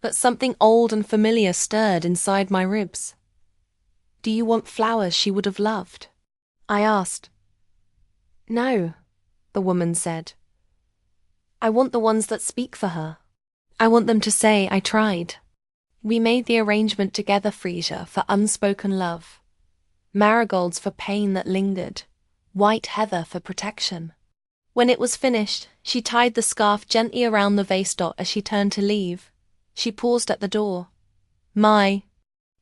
But something old and familiar stirred inside my ribs. "Do you want flowers she would have loved?" I asked. "No," the woman said. "I want the ones that speak for her. I want them to say I tried." We made the arrangement together, freesia for unspoken love, marigolds for pain that lingered, white heather for protection. When it was finished, she tied the scarf gently around the vase. As she turned to leave, she paused at the door. "My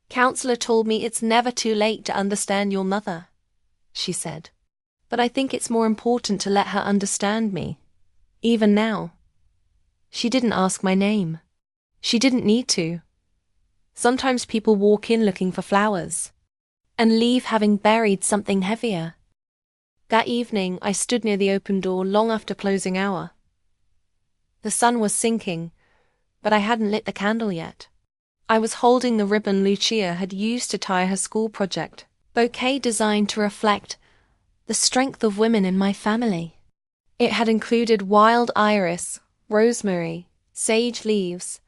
counselor told me it's never too late to understand your mother," she said. "But I think it's more important to let her understand me, even now." She didn't ask my name. She didn't need to. Sometimes people walk in looking for flowers and leave having buried something heavier. That evening, I stood near the open door long after closing hour. The sun was sinking, but I hadn't lit the candle yet. I was holding the ribbon Lucia had used to tie her school project, bouquet designed to reflect the strength of women in my family. It had included wild iris, rosemary, sage leaves,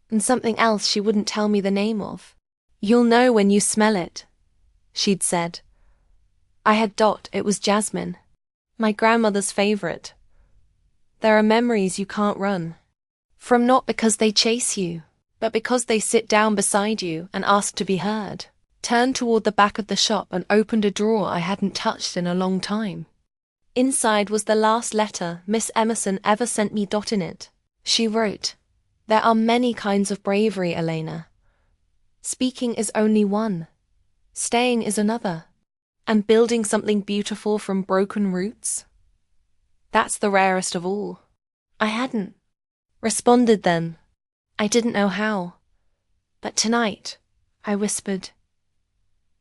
and something else she wouldn't tell me the name of. "You'll know when you smell it," she'd said. I had it was jasmine, my grandmother's favorite. There are memories you can't run from, not because they chase you, but because they sit down beside you and ask to be heard. Turned toward the back of the shop and opened a drawer I hadn't touched in a long time. Inside was the last letter Miss Emerson ever sent me. In it, she wrote, "There are many kinds of bravery, Elena. Speaking is only one, staying is another, and building something beautiful from broken roots, that's the rarest of all." I hadn't responded then. I didn't know how. But tonight, I whispered,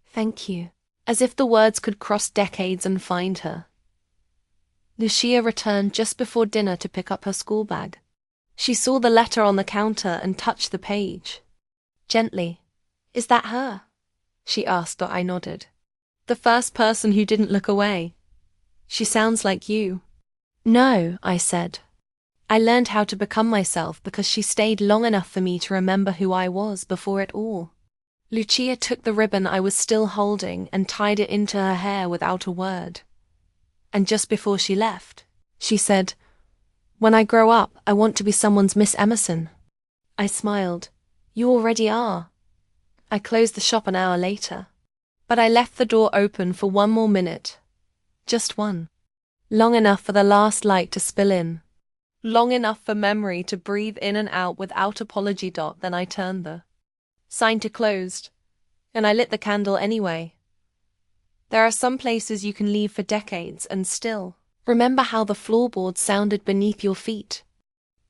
"Thank you," as if the words could cross decades and find her. Lucia returned just before dinner to pick up her school bag. She saw the letter on the counter and touched the page. Gently, "Is that her?" she asked. I nodded. "The first person who didn't look away. She sounds like you." "No," I said. "I learned how to become myself because she stayed long enough for me to remember who I was before it all." Lucia took the ribbon I was still holding and tied it into her hair without a word. And just before she left, she said, "When I grow up, I want to be someone's Miss Emerson." I smiled. "You already are." I closed the shop an hour later, but I left the door open for one more minute. Just one. Long enough for the last light to spill in. Long enough for memory to breathe in and out without apology. Then I turned the sign to closed, and I lit the candle anyway. There are some places you can leave for decades and still remember how the floorboards sounded beneath your feet.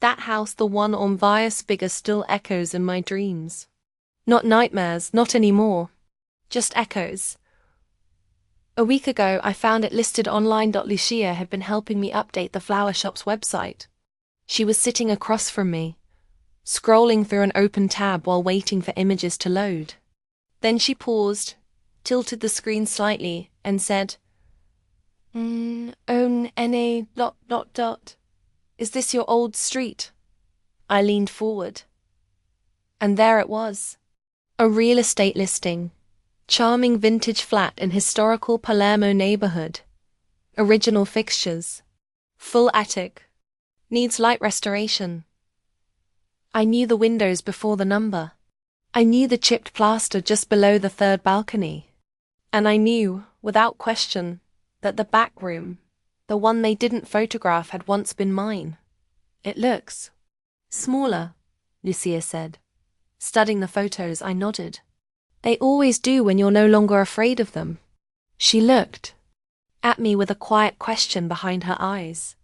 That house, the one on Via Spiga, still echoes in my dreams. Not nightmares, not anymore. Just echoes. A week ago, I found it listed online. Lucia had been helping me update the flower shop's website. She was sitting across from me, scrolling through an open tab while waiting for images to load. Then she paused, tilted the screen slightly, and said, "Own N-A ... Is this your old street?" I leaned forward. And there it was. A real estate listing. Charming vintage flat in historical Palermo neighborhood. Original fixtures. Full attic. Needs light restoration. I knew the windows before the number. I knew the chipped plaster just below the third balcony. And I knew, without question, that the back room, the one they didn't photograph, had once been mine. "It looks smaller," Lucia said. Studying the photos, I nodded. They always do when you're no longer afraid of them. She looked at me with a quiet question behind her eyes.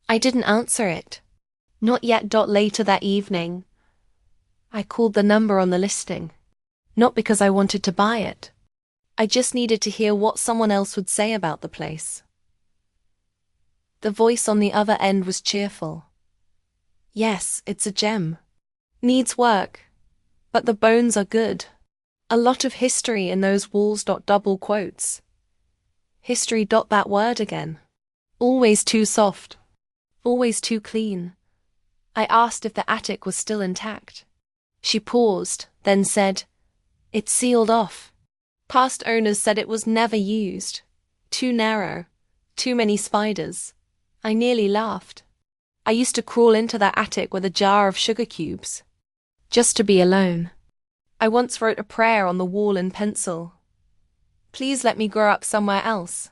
I didn't answer it. Not yet. Later that evening, I called the number on the listing. Not because I wanted to buy it. I just needed to hear what someone else would say about the place. The voice on the other end was cheerful. Yes, it's a gem. Needs work, but the bones are good. A lot of history in those walls. Double quotes. History. That word again. Always too soft. Always too clean. I asked if the attic was still intact. She paused, then said, "It's sealed off. Past owners said it was never used. Too narrow. Too many spiders." I nearly laughed. I used to crawl into that attic with a jar of sugar cubes. Just to be alone. I once wrote a prayer on the wall in pencil. Please let me grow up somewhere else.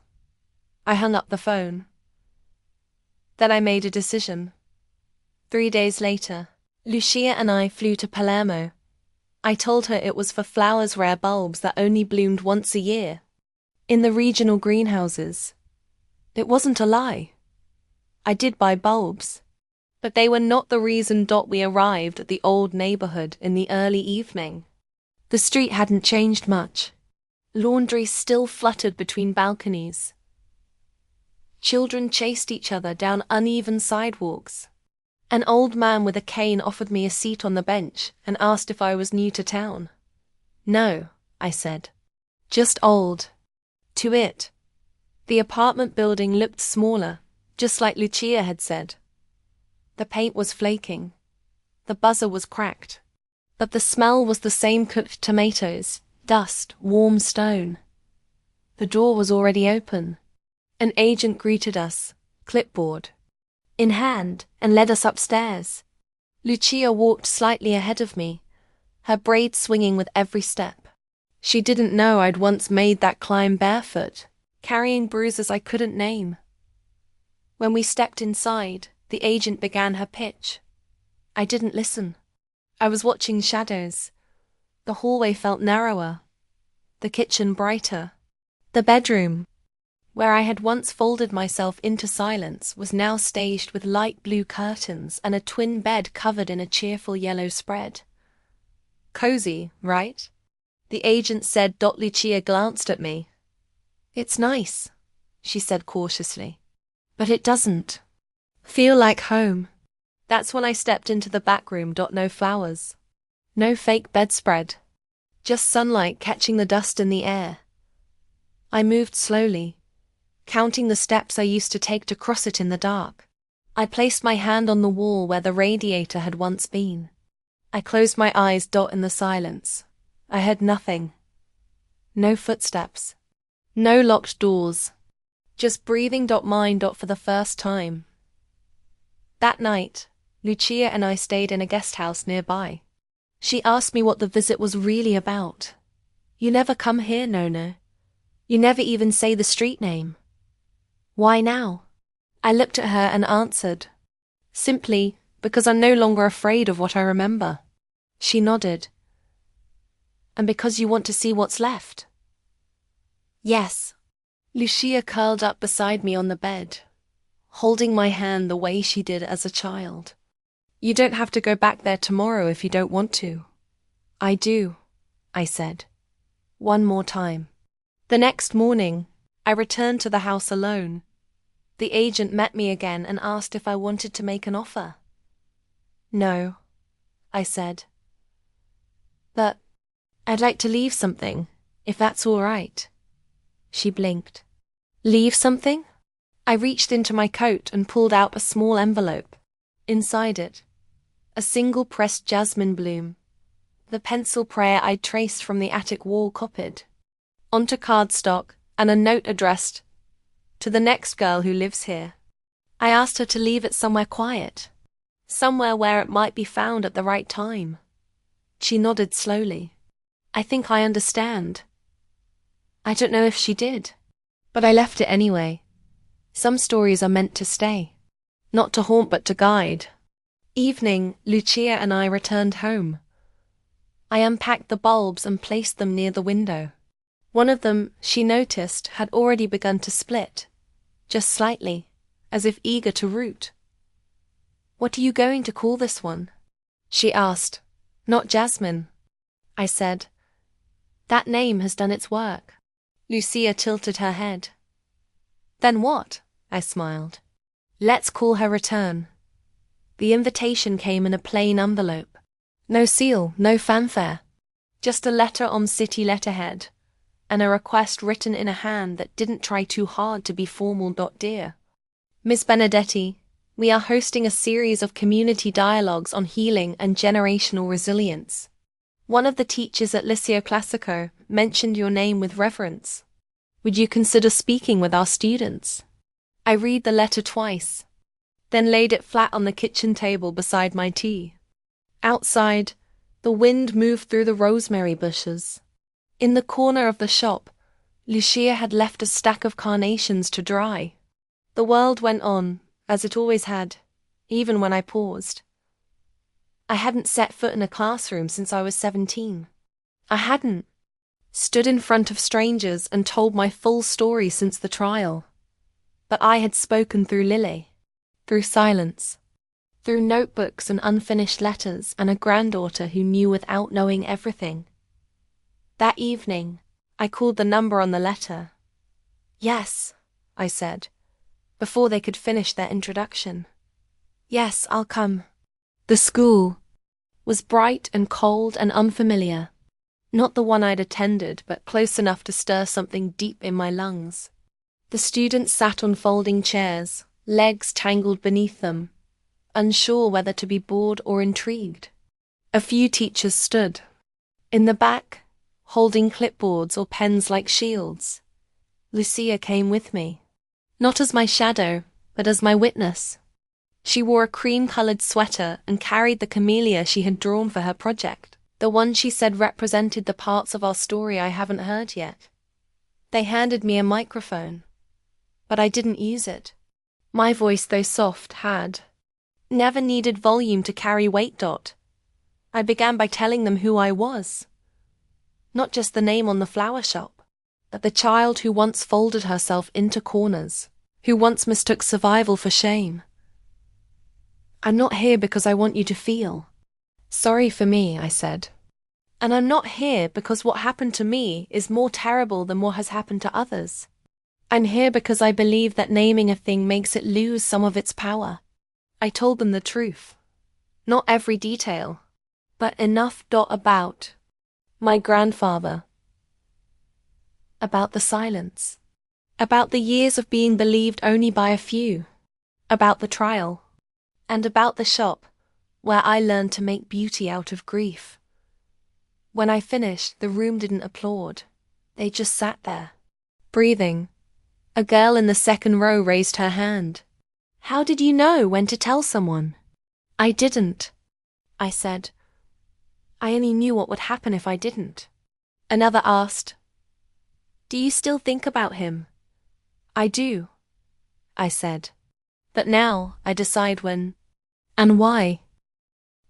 I hung up the phone. Then I made a decision. 3 days later, Lucia and I flew to Palermo. I told her it was for flowers, rare bulbs that only bloomed once a year. In the regional greenhouses. It wasn't a lie. I did buy bulbs. But they were not the reason. We arrived at the old neighborhood in the early evening. The street hadn't changed much. Laundry still fluttered between balconies. Children chased each other down uneven sidewalks. An old man with a cane offered me a seat on the bench and asked if I was new to town. No, I said. Just old. To it. The apartment building looked smaller, just like Lucia had said. The paint was flaking. The buzzer was cracked. But the smell was the same: cooked tomatoes, dust, warm stone. The door was already open. An agent greeted us, clipboard in hand, and led us upstairs. Lucia walked slightly ahead of me, her braids swinging with every step. She didn't know I'd once made that climb barefoot, carrying bruises I couldn't name. When we stepped inside, the agent began her pitch. I didn't listen. I was watching shadows. The hallway felt narrower, the kitchen brighter. The bedroom, where I had once folded myself into silence, was now staged with light blue curtains and a twin bed covered in a cheerful yellow spread. Cozy, right? The agent said. Lucia glanced at me. It's nice, she said cautiously. But it doesn't feel like home. That's when I stepped into the back room. No flowers. No fake bedspread. Just sunlight catching the dust in the air. I moved slowly, counting the steps I used to take to cross it in the dark. I placed my hand on the wall where the radiator had once been. I closed my eyes. In the silence, I heard nothing. No footsteps. No locked doors. Just breathing. Mine. For the first time. That night, Lucia and I stayed in a guest house nearby. She asked me what the visit was really about. You never come here, Nona. You never even say the street name. Why now? I looked at her and answered. Simply because I'm no longer afraid of what I remember. She nodded. And because you want to see what's left? Yes. Lucia curled up beside me on the bed, holding my hand the way she did as a child. You don't have to go back there tomorrow if you don't want to. I do, I said. One more time. The next morning, I returned to the house alone. The agent met me again and asked if I wanted to make an offer. No, I said. But I'd like to leave something, if that's all right. She blinked. Leave something? I reached into my coat and pulled out a small envelope. Inside it, a single pressed jasmine bloom, the pencil prayer I'd traced from the attic wall copied onto cardstock, and a note addressed to the next girl who lives here. I asked her to leave it somewhere quiet, somewhere where it might be found at the right time. She nodded slowly. I think I understand. I don't know if she did, but I left it anyway. Some stories are meant to stay, not to haunt but to guide. Evening, Lucia and I returned home. I unpacked the bulbs and placed them near the window. One of them, she noticed, had already begun to split, just slightly, as if eager to root. "What are you going to call this one?" she asked. "Not Jasmine," I said. "That name has done its work." Lucia tilted her head. "Then what?" I smiled. "Let's call her Return." The invitation came in a plain envelope. No seal, no fanfare. Just a letter on city letterhead, and a request written in a hand that didn't try too hard to be formal. "Dear Miss Benedetti, we are hosting a series of community dialogues on healing and generational resilience. One of the teachers at Liceo Classico mentioned your name with reverence. Would you consider speaking with our students?" I read the letter twice, then laid it flat on the kitchen table beside my tea. Outside, the wind moved through the rosemary bushes. In the corner of the shop, Lucia had left a stack of carnations to dry. The world went on, as it always had, even when I paused. I hadn't set foot in a classroom since I was 17. I hadn't stood in front of strangers and told my full story since the trial. But I had spoken through Lily, through silence, through notebooks and unfinished letters and a granddaughter who knew without knowing everything. That evening, I called the number on the letter. "Yes," I said, before they could finish their introduction. "Yes, I'll come." The school was bright and cold and unfamiliar. Not the one I'd attended, but close enough to stir something deep in my lungs. The students sat on folding chairs, legs tangled beneath them, unsure whether to be bored or intrigued. A few teachers stood. In the back, holding clipboards or pens like shields. Lucia came with me. Not as my shadow, but as my witness. She wore a cream-coloured sweater and carried the camellia she had drawn for her project, the one she said represented the parts of our story I haven't heard yet. They handed me a microphone, but I didn't use it. My voice, though soft, had never needed volume to carry weight. I began by telling them who I was. Not just the name on the flower shop, but the child who once folded herself into corners, who once mistook survival for shame. "I'm not here because I want you to feel sorry for me," I said. "And I'm not here because what happened to me is more terrible than what has happened to others. I'm here because I believe that naming a thing makes it lose some of its power." I told them the truth. Not every detail, but enough. About my grandfather. About the silence. About the years of being believed only by a few. About the trial. And about the shop, where I learned to make beauty out of grief. When I finished, the room didn't applaud. They just sat there, breathing. A girl in the second row raised her hand. "How did you know when to tell someone?" "I didn't," I said. "I only knew what would happen if I didn't." Another asked, "Do you still think about him?" "I do," I said. "But now I decide when and why."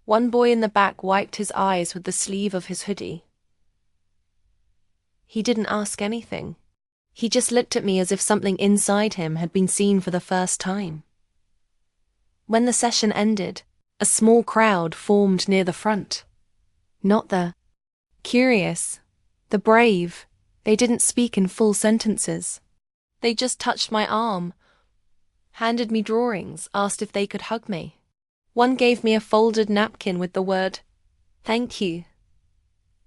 One boy in the back wiped his eyes with the sleeve of his hoodie. He didn't ask anything. He just looked at me as if something inside him had been seen for the first time. When the session ended, a small crowd formed near the front. Not the curious, the brave. They didn't speak in full sentences. They just touched my arm, handed me drawings, asked if they could hug me. One gave me a folded napkin with the word, "Thank you,"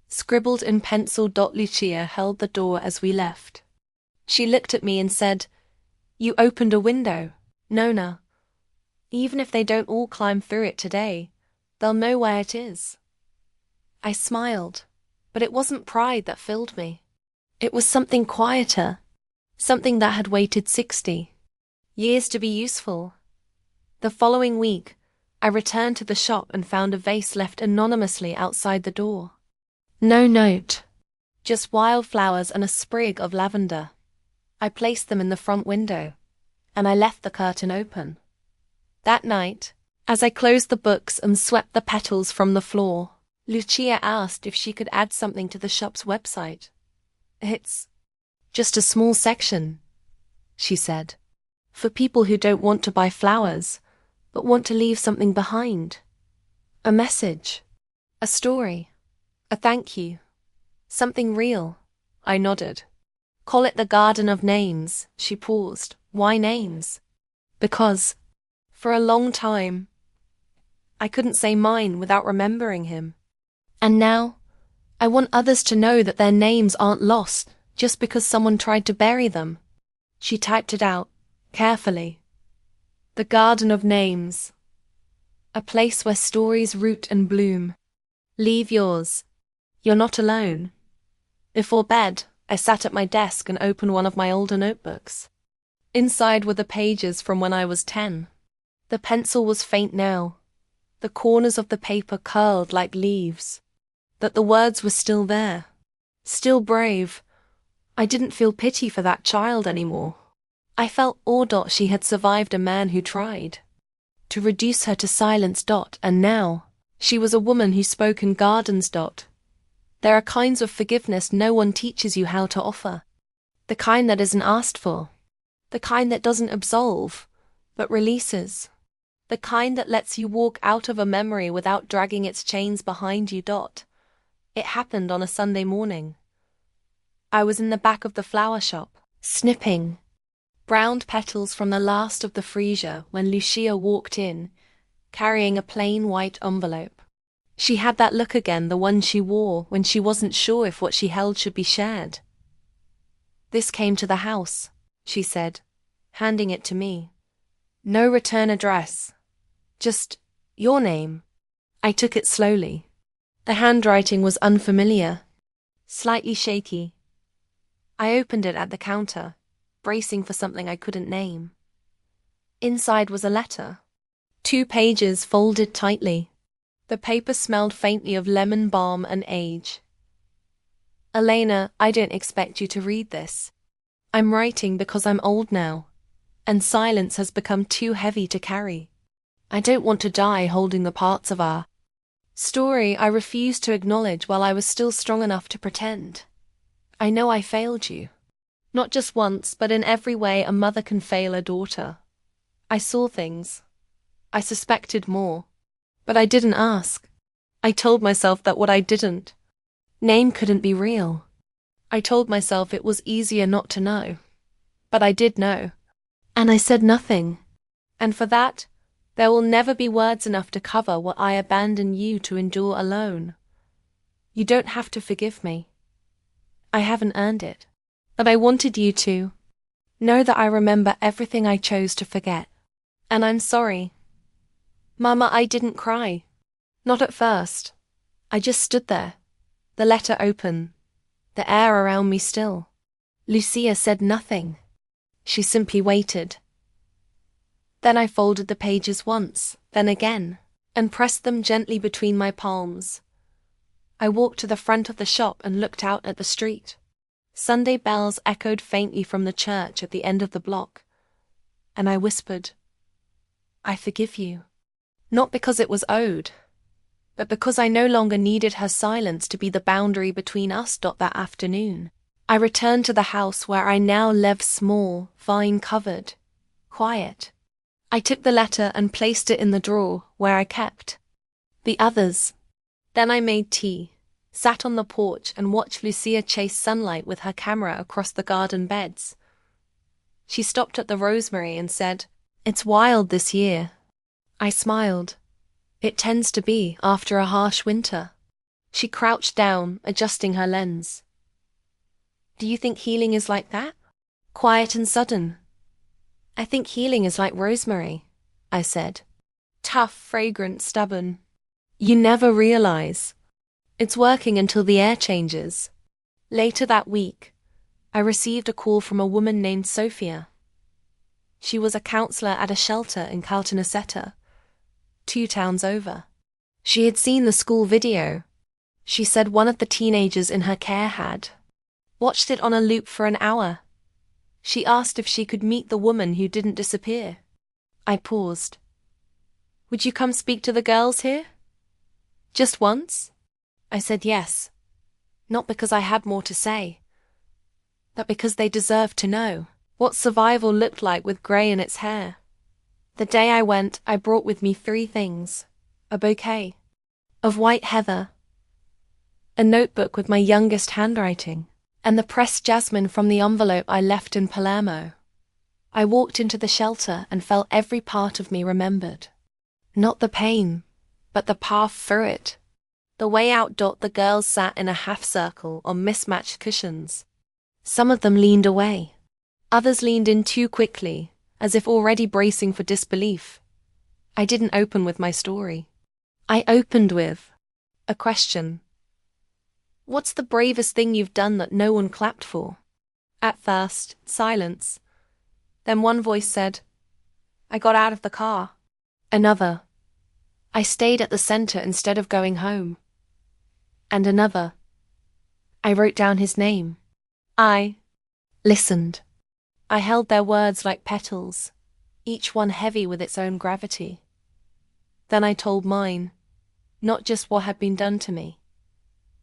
scribbled in pencil. Lucia held the door as we left. She looked at me and said, "You opened a window, Nona. Even if they don't all climb through it today, they'll know where it is." I smiled, but it wasn't pride that filled me. It was something quieter, something that had waited 60 years to be useful. The following week, I returned to the shop and found a vase left anonymously outside the door. No note, just wildflowers and a sprig of lavender. I placed them in the front window, and I left the curtain open. That night, as I closed the books and swept the petals from the floor, Lucia asked if she could add something to the shop's website. It's just a small section, she said, for people who don't want to buy flowers, but want to leave something behind. A message, a story, a thank you, something real. I nodded. Call it the Garden of Names. She paused. Why names? Because, for a long time, I couldn't say mine without remembering him. And now, I want others to know that their names aren't lost just because someone tried to bury them. She typed it out, carefully. The Garden of Names. A place where stories root and bloom. Leave yours. You're not alone. Before bed, I sat at my desk and opened one of my older notebooks. Inside were the pages from when I was 10. The pencil was faint now. The corners of the paper curled like leaves. That the words were still there. Still brave. I didn't feel pity for that child anymore. I felt awed she had survived a man who tried to reduce her to silence. And now, she was a woman who spoke in gardens. There are kinds of forgiveness no one teaches you how to offer. The kind that isn't asked for. The kind that doesn't absolve, but releases. The kind that lets you walk out of a memory without dragging its chains behind you. It happened on a Sunday morning. I was in the back of the flower shop, snipping browned petals from the last of the freesia when Lucia walked in, carrying a plain white envelope. She had that look again, the one she wore when she wasn't sure if what she held should be shared. This came to the house, she said, handing it to me. No return address. Just your name. I took it slowly. The handwriting was unfamiliar, slightly shaky. I opened it at the counter, bracing for something I couldn't name. Inside was a letter. 2 pages folded tightly. The paper smelled faintly of lemon balm and age. Elena, I don't expect you to read this. I'm writing because I'm old now, and silence has become too heavy to carry. I don't want to die holding the parts of our story I refused to acknowledge while I was still strong enough to pretend. I know I failed you. Not just once, but in every way a mother can fail a daughter. I saw things. I suspected more. But I didn't ask. I told myself that what I didn't name couldn't be real. I told myself it was easier not to know. But I did know. And I said nothing. And for that, there will never be words enough to cover what I abandoned you to endure alone. You don't have to forgive me. I haven't earned it. But I wanted you to know that I remember everything I chose to forget. And I'm sorry. Mama, I didn't cry. Not at first. I just stood there, the letter open, the air around me still. Lucia said nothing. She simply waited. Then I folded the pages once, then again, and pressed them gently between my palms. I walked to the front of the shop and looked out at the street. Sunday bells echoed faintly from the church at the end of the block, and I whispered, I forgive you. Not because it was owed, but because I no longer needed her silence to be the boundary between us. That afternoon, I returned to the house where I now lived, small, vine-covered, quiet. I took the letter and placed it in the drawer where I kept the others. Then I made tea, sat on the porch and watched Lucia chase sunlight with her camera across the garden beds. She stopped at the rosemary and said, It's wild this year. I smiled. It tends to be after a harsh winter. She crouched down, adjusting her lens. Do you think healing is like that? Quiet and sudden? I think healing is like rosemary, I said. Tough, fragrant, stubborn. You never realize. It's working until the air changes. Later that week, I received a call from a woman named Sophia. She was a counselor at a shelter in Caltanissetta, 2 towns over. She had seen the school video. She said one of the teenagers in her care had watched it on a loop for an hour. She asked if she could meet the woman who didn't disappear. I paused. Would you come speak to the girls here? Just once? I said yes, not because I had more to say, but because they deserved to know what survival looked like with grey in its hair. The day I went, I brought with me 3 things: a bouquet of white heather, a notebook with my youngest handwriting, and the pressed jasmine from the envelope I left in Palermo. I walked into the shelter and felt every part of me remembered. Not the pain, but the path through it. The way out. The girls sat in a half circle on mismatched cushions. Some of them leaned away. Others leaned in too quickly, as if already bracing for disbelief. I didn't open with my story. I opened with a question. What's the bravest thing you've done that no one clapped for? At first, silence. Then one voice said, I got out of the car. Another, I stayed at the center instead of going home. And another, I wrote down his name. I listened. I held their words like petals, each one heavy with its own gravity. Then I told mine, not just what had been done to me,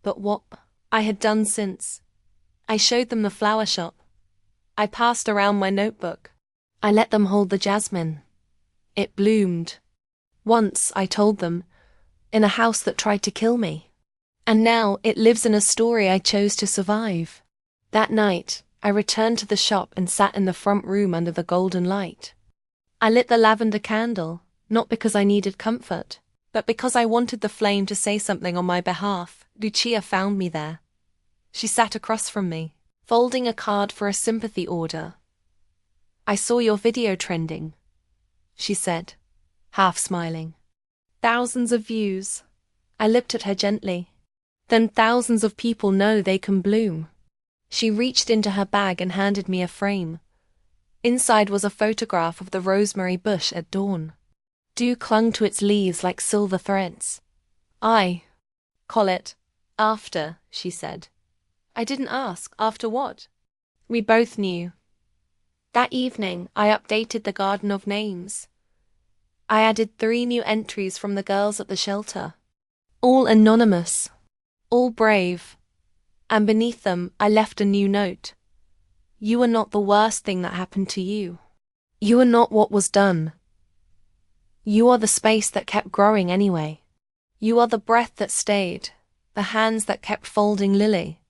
but what I had done since. I showed them the flower shop. I passed around my notebook. I let them hold the jasmine. It bloomed. Once, I told them, in a house that tried to kill me. And now it lives in a story I chose to survive. That night, I returned to the shop and sat in the front room under the golden light. I lit the lavender candle, not because I needed comfort, but because I wanted the flame to say something on my behalf. Lucia found me there. She sat across from me, folding a card for a sympathy order. I saw your video trending, she said, half smiling. Thousands of views. I looked at her gently. Then thousands of people know they can bloom. She reached into her bag and handed me a frame. Inside was a photograph of the rosemary bush at dawn. Dew clung to its leaves like silver threads. I call it after, she said. I didn't ask. After what? We both knew. That evening, I updated the Garden of Names. I added 3 new entries from the girls at the shelter. All anonymous, all brave. And beneath them, I left a new note. You are not the worst thing that happened to you. You are not what was done. You are the space that kept growing anyway. You are the breath that stayed, the hands that kept folding lily,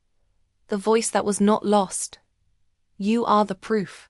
the voice that was not lost. You are the proof.